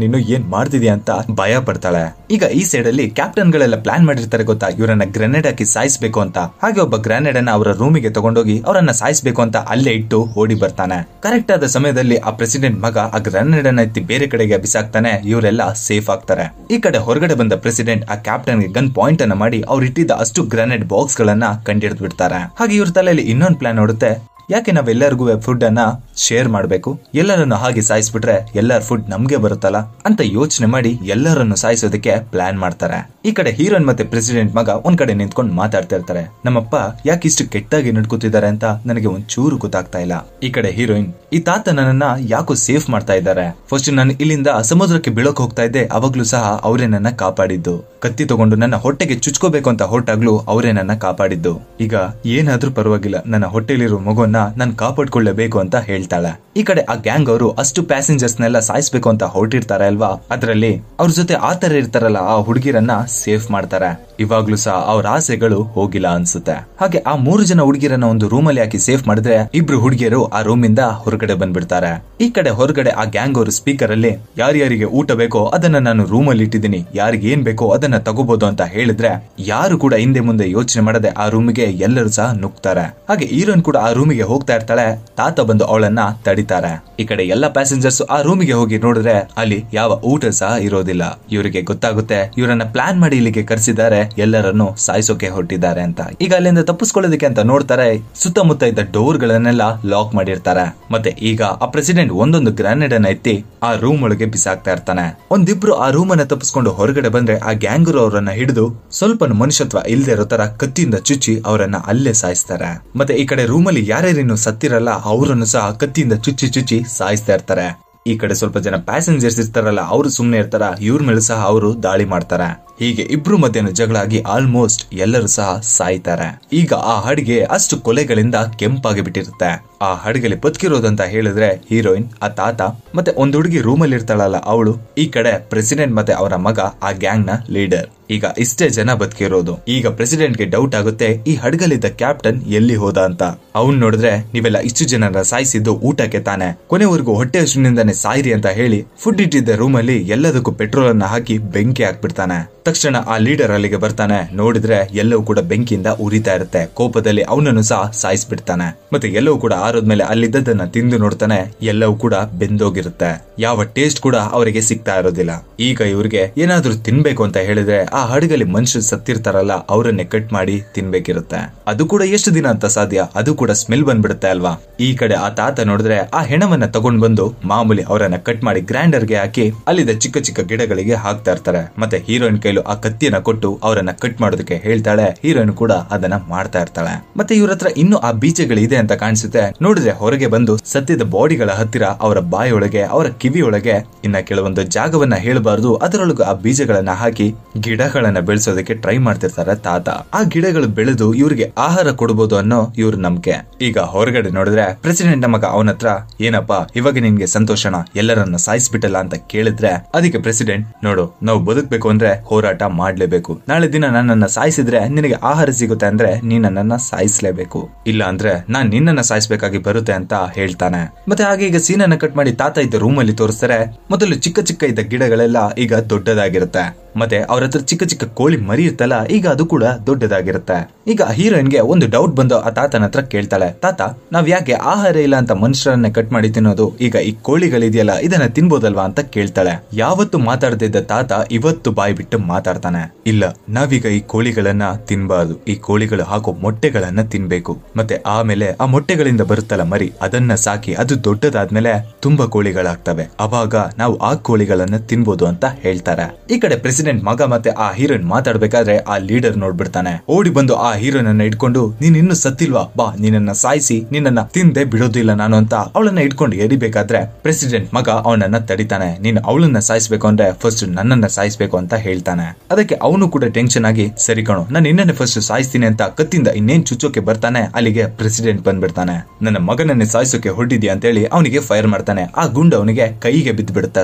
ನೀನು ಏನ್ ಮಾಡ್ತಿದ್ಯಾ ಅಂತ ಭಯ ಪಡ್ತಾಳೆ. ಈಗ ಈ ಸೈಡ್ ಅಲ್ಲಿ ಕ್ಯಾಪ್ಟನ್ ಗಳೆಲ್ಲ ಪ್ಲಾನ್ ಮಾಡಿರ್ತಾರೆ ಗೊತ್ತಾ, ಇವರನ್ನ ಗ್ರೆನೇಡ್ ಹಾಕಿ ಸಾಯಿಸ್ಬೇಕು ಅಂತ. ಹಾಗೆ ಒಬ್ಬ ಗ್ರೆನೇಡ್ ಅನ್ನ ಅವರ ರೂಮಿಗೆ ತಗೊಂಡೋಗಿ ಅವರನ್ನ ಸಾಯಿಸ್ಬೇಕು ಅಂತ ಅಲ್ಲೇ ಇಟ್ಟು ಓಡಿ ಬರ್ತಾನೆ. ಕರೆಕ್ಟ್ ಆದ ಸಮಯದಲ್ಲಿ ಆ ಪ್ರೆಸಿಡೆಂಟ್ ಮಗ ಆ ಗ್ರೆನೇಡ್ ಅನ್ನ ಎತ್ತಿ ಬೇರೆ ಕಡೆಗೆ ಬಿಸಾಕ್ತಾನೆ. ಇವರೆಲ್ಲ ಸೇಫ್ ಆಗ್ತಾರೆ. ಈ ಕಡೆ ಹೊರಗಡೆ ಬಂದ ಪ್ರೆಸಿಡೆಂಟ್ ಆ ಕ್ಯಾಪ್ಟನ್ ಗೆ ಗನ್ ಪಾಯಿಂಟ್ ಅನ್ನ ಮಾಡಿ ಅವ್ರು ಇಟ್ಟಿದ್ದ ಅಷ್ಟು ಗ್ರೆನೇಡ್ ಬಾಕ್ಸ್ ಗಳನ್ನ ಕಂಡಿಡ್ದು ಬಿಡ್ತಾರೆ. ಹಾಗೆ ಇವ್ರ ತಲೆಯಲ್ಲಿ ಇನ್ನೊಂದು ಪ್ಲಾನ್ ಓಡುತ್ತೆ, ಯಾಕೆ ನಾವೆಲ್ಲರಿಗೂ ಫುಡ್ ಅನ್ನ ಶೇರ್ ಮಾಡ್ಬೇಕು, ಎಲ್ಲರನ್ನು ಹಾಗೆ ಸಾಯಿಸ್ಬಿಟ್ರೆ ಎಲ್ಲರ ಫುಡ್ ನಮ್ಗೆ ಬರುತ್ತಲ್ಲ ಅಂತ ಯೋಚನೆ ಮಾಡಿ ಎಲ್ಲರನ್ನು ಸಾಯಿಸೋದಕ್ಕೆ ಪ್ಲಾನ್ ಮಾಡ್ತಾರೆ. ಈ ಕಡೆ ಹೀರೋಯಿನ್ ಮತ್ತೆ ಪ್ರೆಸಿಡೆಂಟ್ ಮಗ ಒಂದ್ ಕಡೆ ನಿಂತ್ಕೊಂಡು ಮಾತಾಡ್ತಾ ಇರ್ತಾರೆ. ನಮ್ಮಪ್ಪ ಯಾಕೆ ಇಷ್ಟು ಕೆಟ್ಟಾಗಿ ನಡ್ಕೋತಿದ್ದಾರೆ ಅಂತ ನನಗೆ ಒಂಚೂರು ಗೊತ್ತಾಗ್ತಾ ಇಲ್ಲ. ಈ ಕಡೆ ಹೀರೋಯಿನ್, ಈ ತಾತ ನನ್ನನ್ನ ಯಾಕೋ ಸೇಫ್ ಮಾಡ್ತಾ ಇದ್ದಾರೆ. ಫಸ್ಟ್ ನಾನು ಇಲ್ಲಿಂದ ಸಮುದ್ರಕ್ಕೆ ಬೀಳೋಕ್ ಹೋಗ್ತಾ ಇದ್ದೆ, ಅವಾಗ್ಲೂ ಸಹ ಅವರೇ ನನ್ನ ಕಾಪಾಡಿದ್ದು. ಕತ್ತಿ ತಗೊಂಡು ನನ್ನ ಹೊಟ್ಟೆಗೆ ಚುಚ್ಕೋಬೇಕು ಅಂತ ಹೊಟ್ಟಾಗ್ಲೂ ಅವರೇ ನನ್ನ ಕಾಪಾಡಿದ್ದು. ಈಗ ಏನಾದ್ರೂ ಪರವಾಗಿಲ್ಲ, ನನ್ನ ಹೊಟ್ಟೆಲಿರೋ ಮಗುವನ್ನ ನಾನು ಕಾಪಾಡ್ಕೊಳ್ಳೇಬೇಕು ಅಂತ ಹೇಳ್ತಾಳೆ. ಈ ಕಡೆ ಆ ಗ್ಯಾಂಗ್ ಅವರು ಅಷ್ಟು ಪ್ಯಾಸೆಂಜರ್ಸ್ ನೆಲ್ಲ ಸಾಯಿಸ್ಬೇಕು ಅಂತ ಹೊರಟಿರ್ತಾರೆ ಅಲ್ವಾ, ಅದ್ರಲ್ಲಿ ಅವ್ರ ಜೊತೆ ಆತರ ಇರ್ತಾರಲ್ಲ ಆ ಹುಡುಗಿರನ್ನ ಸೇಫ್ ಮಾಡ್ತಾರೆ. ಇವಾಗ್ಲೂ ಸಹ ಅವ್ರ ಆಸೆಗಳು ಹೋಗಿಲ್ಲ ಅನ್ಸುತ್ತೆ. ಹಾಗೆ ಆ 3 ಜನ ಹುಡುಗಿರನ್ನ ಒಂದು ರೂಮ್ ಅಲ್ಲಿ ಹಾಕಿ ಸೇಫ್ ಮಾಡಿದ್ರೆ 2 ಹುಡುಗಿಯರು ಆ ರೂಮ್ ಇಂದ ಹೊರಗಡೆ ಬಂದ್ಬಿಡ್ತಾರೆ. ಈ ಕಡೆ ಹೊರಗಡೆ ಆ ಗ್ಯಾಂಗ್ ಅವರು ಸ್ಪೀಕರ್ ಅಲ್ಲಿ ಯಾರ್ಯಾರಿಗೆ ಊಟ ಬೇಕೋ ಅದನ್ನ ನಾನು ರೂಮ್ ಅಲ್ಲಿ ಇಟ್ಟಿದ್ದೀನಿ, ಯಾರಿಗೆ ಏನ್ ಬೇಕೋ ಅದನ್ನ ತಗೋಬಹುದು ಅಂತ ಹೇಳಿದ್ರೆ ಯಾರು ಕೂಡ ಹಿಂದೆ ಮುಂದೆ ಯೋಚನೆ ಮಾಡದೆ ಆ ರೂಮಿಗೆ ಎಲ್ಲರೂ ಸಹ ನುಗ್ತಾರೆ. ಹಾಗೆ ಹೀರೋಯಿನ್ ಕೂಡ ಆ ರೂಮಿಗೆ ಹೋಗ್ತಾ ಇರ್ತಾಳೆ. ತಾತ ಬಂದು ಅವಳನ್ನ ತಡಿತಾರೆ. ಈ ಕಡೆ ಎಲ್ಲಾ ಪ್ಯಾಸೆಂಜರ್ಸ್ ಆ ರೂಮಿಗೆ ಹೋಗಿ ನೋಡಿದ್ರೆ ಅಲ್ಲಿ ಯಾವ ಊಟ ಸಹ ಇರೋದಿಲ್ಲ. ಇವರಿಗೆ ಗೊತ್ತಾಗುತ್ತೆ ಇವರನ್ನ ಪ್ಲಾನ್ ಮಾಡಿ ಇಲ್ಲಿಗೆ ಕರೆಸಿದ್ದಾರೆ, ಎಲ್ಲರನ್ನು ಸಾಯಿಸೋಕೆ ಹೊರಟಿದ್ದಾರೆ ಅಂತ. ಈಗ ಅಲ್ಲಿಂದ ತಪ್ಪಿಸ್ಕೊಳ್ಳೋದಕ್ಕೆ ಅಂತ ನೋಡ್ತಾರೆ, ಸುತ್ತಮುತ್ತ ಇದ್ದ ಡೋರ್ ಗಳನ್ನೆಲ್ಲ ಲಾಕ್ ಮಾಡಿರ್ತಾರೆ. ಮತ್ತೆ ಈಗ ಆ ಪ್ರೆಸಿಡೆಂಟ್ ಒಂದೊಂದು ಗ್ರಾನೇಡ್ ಅನ್ನ ಎತ್ತಿ ಆ ರೂಮ್ ಒಳಗೆ ಬಿಸಾಕ್ತಾ ಇರ್ತಾನೆ. ಒಂದಿಬ್ರು ಆ ರೂಮ್ ಅನ್ನ ತಪ್ಪಿಸ್ಕೊಂಡು ಹೊರಗಡೆ ಬಂದ್ರೆ ಆ ಗ್ಯಾಂಗರು ಅವರನ್ನ ಹಿಡಿದು ಸ್ವಲ್ಪ ಮನುಷ್ಯತ್ವ ಇಲ್ದೇ ಇರೋ ತರ ಕತ್ತಿಯಿಂದ ಚುಚ್ಚಿ ಅವರನ್ನ ಅಲ್ಲೇ ಸಾಯಿಸ್ತಾರೆ. ಮತ್ತೆ ಈ ಕಡೆ ರೂಮ್ ಅಲ್ಲಿ ಯಾರ್ಯಾರಿನ್ನು ಸತ್ತಿರಲ್ಲ ಅವರನ್ನು ಸಹ ಕತ್ತಿಯಿಂದ ಚುಚ್ಚಿ ಚುಚ್ಚಿ ಸಾಯಿಸ್ತಾ ಇರ್ತಾರೆ. ಈ ಕಡೆ ಸ್ವಲ್ಪ ಜನ ಪ್ಯಾಸೆಂಜರ್ಸ್ ಇರ್ತಾರಲ್ಲ ಅವರು ಸುಮ್ನೆ ಇರ್ತಾರ, ಇವ್ರ ಮೇಲೆ ಸಹ ಅವರು ದಾಳಿ ಮಾಡ್ತಾರೆ. ಹೀಗೆ ಇಬ್ರು ಮಧ್ಯೆ ಜಗಳ ಆಗಿ ಆಲ್ಮೋಸ್ಟ್ ಎಲ್ಲರೂ ಸಹ ಸಾಯ್ತಾರೆ. ಈಗ ಆ ಹಡಗೆ ಅಷ್ಟು ಕೊಲೆಗಳಿಂದ ಕೆಂಪಾಗಿ ಬಿಟ್ಟಿರುತ್ತೆ. ಆ ಹಡಗಲ್ಲಿ ಬದುಕಿರೋದಂತ ಹೇಳಿದ್ರೆ ಹೀರೋಯಿನ್, ಆ ತಾತ ಮತ್ತೆ ಒಂದ್ ಹುಡುಗಿ ರೂಮ್ ಅಲ್ಲಿ ಇರ್ತಾಳಲ್ಲ ಅವಳು, ಈ ಕಡೆ ಪ್ರೆಸಿಡೆಂಟ್ ಮತ್ತೆ ಅವರ ಮಗ ಆ ಗ್ಯಾಂಗ್ ನ ಲೀಡರ್. ಈಗ ಇಷ್ಟೇ ಜನ ಬದುಕಿರೋದು. ಈಗ ಪ್ರೆಸಿಡೆಂಟ್ ಗೆ ಡೌಟ್ ಆಗುತ್ತೆ, ಈ ಹಡಗಲ್ಲಿದ್ದ ಕ್ಯಾಪ್ಟನ್ ಎಲ್ಲಿ ಹೋದ ಅಂತ. ಅವ್ನ್ ನೋಡಿದ್ರೆ ನೀವೆಲ್ಲ ಇಷ್ಟು ಜನರ ಸಾಯಿಸಿದ್ದು ಊಟಕ್ಕೆ ತಾನೆ, ಕೊನೆವರೆಗೂ ಹೊಟ್ಟೆ ಹಸಿವಿನಿಂದಾನೆ ಸಾಯಿರಿ ಅಂತ ಹೇಳಿ ಫುಡ್ ಇಟ್ಟಿದ್ದ ರೂಮ್ ಅಲ್ಲಿ ಎಲ್ಲದಕ್ಕೂ ಪೆಟ್ರೋಲ್ ಅನ್ನ ಹಾಕಿ ಬೆಂಕಿ ಹಾಕ್ಬಿಡ್ತಾನೆ. ತಕ್ಷಣ ಆ ಲೀಡರ್ ಅಲ್ಲಿಗೆ ಬರ್ತಾನೆ. ನೋಡಿದ್ರೆ ಎಲ್ಲವೂ ಕೂಡ ಬೆಂಕಿಯಿಂದ ಉರಿತಾ ಇರುತ್ತೆ. ಕೋಪದಲ್ಲಿ ಅವನನ್ನು ಸಹ ಸಾಯಿಸ್ಬಿಡ್ತಾನೆ. ಮತ್ತೆ ಎಲ್ಲವೂ ಕೂಡ ಆರೋದ್ಮೇಲೆ ಅಲ್ಲಿದ್ದದನ್ನ ತಿಂದು ನೋಡ್ತಾನೆ, ಎಲ್ಲವೂ ಕೂಡ ಬೆಂದೋಗಿರುತ್ತೆ. ಯಾವ ಟೇಸ್ಟ್ ಕೂಡ ಅವರಿಗೆ ಸಿಗ್ತಾ ಇರೋದಿಲ್ಲ. ಈಗ ಇವ್ರಿಗೆ ಏನಾದ್ರೂ ತಿನ್ಬೇಕು ಅಂತ ಹೇಳಿದ್ರೆ ಆ ಹಡಗಲ್ಲಿ ಮನುಷ್ಯರು ಸತ್ತಿರ್ತಾರಲ್ಲ ಅವರನ್ನೇ ಕಟ್ ಮಾಡಿ ತಿನ್ಬೇಕಿರುತ್ತೆ. ಅದು ಕೂಡ ಎಷ್ಟು ದಿನ ಅಂತ ಸಾಧ್ಯ, ಅದು ಕೂಡ ಸ್ಮೆಲ್ ಬಂದ್ಬಿಡುತ್ತೆ ಅಲ್ವಾ. ಈ ಕಡೆ ಆ ತಾತ ನೋಡಿದ್ರೆ ಆ ಹೆಣವನ್ನ ತಗೊಂಡ್ ಬಂದು ಮಾಮೂಲಿ ಅವರನ್ನ ಕಟ್ ಮಾಡಿ ಗ್ರೈಂಡರ್ ಗೆ ಹಾಕಿ ಅಲ್ಲಿದ್ದ ಚಿಕ್ಕ ಚಿಕ್ಕ ಗಿಡಗಳಿಗೆ ಹಾಕ್ತಾ ಇರ್ತಾರೆ. ಮತ್ತೆ ಹೀರೋಯಿನ್ ಕೈಲು ಆ ಕತ್ತಿಯನ್ನ ಕೊಟ್ಟು ಅವರನ್ನ ಕಟ್ ಮಾಡೋದಕ್ಕೆ ಹೇಳ್ತಾಳೆ. ಹೀರೋಯಿನ್ ಕೂಡ ಅದನ್ನ ಮಾಡ್ತಾ ಇರ್ತಾಳೆ. ಮತ್ತೆ ಇವ್ರ ಹತ್ರ ಇನ್ನು ಆ ಬೀಜಗಳಿದೆ ಅಂತ ಕಾಣಿಸುತ್ತೆ. ನೋಡಿದ್ರೆ ಹೊರಗೆ ಬಂದು ಸತ್ಯದ ಬಾಡಿಗಳ ಹತ್ತಿರ ಅವರ ಬಾಯಿಯೊಳಗೆ ಅವರ ಕಿವಿಯೊಳಗೆ ಇನ್ನ ಕೆಲವೊಂದು ಜಾಗವನ್ನ ಹೇಳಬಾರ್ದು ಅದರೊಳಗೆ ಆ ಬೀಜಗಳನ್ನ ಹಾಕಿ ಗಿಡಗಳನ್ನ ಬೆಳೆಸೋದಕ್ಕೆ ಟ್ರೈ ಮಾಡ್ತಿರ್ತಾರೆ ತಾತ. ಆ ಗಿಡಗಳು ಬೆಳೆದು ಇವ್ರಿಗೆ ಆಹಾರ ಕೊಡಬಹುದು ಅನ್ನೋ ಇವ್ರ ನಂಬಿಕೆ. ಈಗ ಹೊರಗಡೆ ನೋಡಿದ್ರೆ ಪ್ರೆಸಿಡೆಂಟ್ ನ ಮಗ ಅವನ ಹತ್ರ, ಏನಪ್ಪಾ ಇವಾಗ ನಿನ್ಗೆ ಸಂತೋಷನ, ಎಲ್ಲರನ್ನ ಸಾಯಿಸ್ಬಿಟ್ಟಲ್ಲ ಅಂತ ಕೇಳಿದ್ರೆ ಅದಕ್ಕೆ ಪ್ರೆಸಿಡೆಂಟ್, ನೋಡು ನಾವು ಬದುಕಬೇಕು ಅಂದ್ರೆ ಹೋರಾಟ ಮಾಡ್ಲೇಬೇಕು. ನಾಳೆ ದಿನ ನನ್ನನ್ನ ಸಾಯಿಸಿದ್ರೆ ನಿನಗೆ ಆಹಾರ ಸಿಗುತ್ತೆ ಅಂದ್ರೆ ನೀನ್ ನನ್ನನ್ನ ಸಾಯಿಸ್ಲೇಬೇಕು, ಇಲ್ಲ ಅಂದ್ರೆ ನಾನ್ ನಿನ್ನನ್ನ ಸಾಯಿಸ್ಬೇಕಾಗಿ ಬರುತ್ತೆ ಅಂತ ಹೇಳ್ತಾನೆ. ಮತ್ತೆ ಹಾಗೆ ಈಗ ಸೀನನ್ನ ಕಟ್ ಮಾಡಿ ತಾತ ಇದ್ದ ರೂಮ್ ಅಲ್ಲಿ ತೋರಿಸ್ತಾರೆ. ಮೊದಲು ಚಿಕ್ಕ ಚಿಕ್ಕ ಇದ್ದ ಗಿಡಗಳೆಲ್ಲ ಈಗ ದೊಡ್ಡದಾಗಿರುತ್ತೆ. ಮತ್ತೆ ಅವ್ರ ಹತ್ರ ಚಿಕ್ಕ ಚಿಕ್ಕ ಕೋಳಿ ಮರಿ ಇರ್ತಲ್ಲ, ಈಗ ಅದು ಕೂಡ ದೊಡ್ಡದಾಗಿರುತ್ತೆ. ಈಗ ಹೀರೋಯಿನ್ಗೆ ಒಂದು ಡೌಟ್ ಬಂದು ಆ ತಾತನ ಹತ್ರ ಕೇಳ್ತಾಳೆ, ತಾತ ನಾವ್ ಯಾಕೆ ಆಹಾರ ಇಲ್ಲ ಅಂತ ಮನುಷ್ಯರನ್ನೇ ಕಟ್ ಮಾಡಿ ತಿನ್ನೋದು, ಈಗ ಈ ಕೋಳಿಗಳಿದೆಯಲ್ಲ ಇದನ್ನ ತಿನ್ಬೋದಲ್ವಾ ಅಂತ ಕೇಳ್ತಾಳೆ. ಯಾವತ್ತು ಮಾತಾಡ್ತಿದ್ದ ತಾತ ಇವತ್ತು ಬಾಯಿ ಬಿಟ್ಟು ಮಾತಾಡ್ತಾನೆ, ಇಲ್ಲ ನಾವೀಗ ಈ ಕೋಳಿಗಳನ್ನ ತಿನ್ಬಾರ್ದು, ಈ ಕೋಳಿಗಳು ಹಾಕೋ ಮೊಟ್ಟೆಗಳನ್ನ ತಿನ್ಬೇಕು. ಮತ್ತೆ ಆಮೇಲೆ ಆ ಮೊಟ್ಟೆಗಳಿಂದ ಬರುತ್ತಲ್ಲ ಮರಿ, ಅದನ್ನ ಸಾಕಿ ಅದು ದೊಡ್ಡದಾದ್ಮೇಲೆ ತುಂಬಾ ಕೋಳಿಗಳಾಗ್ತವೆ, ಅವಾಗ ನಾವು ಆ ಕೋಳಿಗಳನ್ನ ತಿನ್ಬೋದು ಅಂತ ಹೇಳ್ತಾರೆ. ಈ ಕಡೆ ಪ್ರೆಸಿಡೆಂಟ್ ಮಗ ಮತ್ತೆ ಆ ಹೀರೋಯಿನ್ ಮಾತಾಡ್ಬೇಕಾದ್ರೆ ಆ ಲೀಡರ್ ನೋಡ್ಬಿಡ್ತಾನೆ. ಓಡಿ ಬಂದು ಆ ಹೀರೋಯಿನ್ ಅನ್ನ ಇಟ್ಕೊಂಡು, ನೀನ್ ಇನ್ನು ಸತ್ತಿಲ್ವಾ, ಬಾ ನಿನ್ನನ್ನ ಸಾಯಿಸಿ ನಿನ್ನನ್ನ ತಿಂದೆ ಬಿಡೋದಿಲ್ಲ ನಾನು ಅಂತ ಅವಳನ್ನ ಇಟ್ಕೊಂಡು ಎರಿಬೇಕಾದ್ರೆ ಪ್ರೆಸಿಡೆಂಟ್ ಮಗ ಅವನನ್ನ ತಡಿತಾನೆ. ನೀನ್ ಅವಳನ್ನ ಸಾಯಿಸ್ಬೇಕು ಅಂದ್ರೆ ಫಸ್ಟ್ ನನ್ನನ್ನ ಸಾಯಿಸ್ಬೇಕು ಅಂತ ಹೇಳ್ತಾನೆ. ಅದಕ್ಕೆ ಅವನು ಕೂಡ ಟೆನ್ಷನ್ ಆಗಿ ಸರಿ ಕಣೋ ನಾನು ಇನ್ನೇ ಫಸ್ಟ್ ಸಾಯಿಸ್ತೀನಿ ಅಂತ ಕತ್ತಿಂದ ಇನ್ನೇನ್ ಚುಚ್ಚೋಕೆ ಬರ್ತಾನೆ ಅಲ್ಲಿಗೆ ಪ್ರೆಸಿಡೆಂಟ್ ಬಂದ್ಬಿಡ್ತಾನೆ. ನನ್ನ ಮಗನನ್ನೇ ಸಾಯಿಸೋಕೆ ಹೊರಟಿದ್ಯಾ ಅಂತ ಹೇಳಿ ಅವನಿಗೆ ಫೈರ್ ಮಾಡ್ತಾನೆ. ಆ ಗುಂಡು ಅವನಿಗೆ ಕೈಗೆ ಬಿದ್ದು ಬಿಡುತ್ತೆ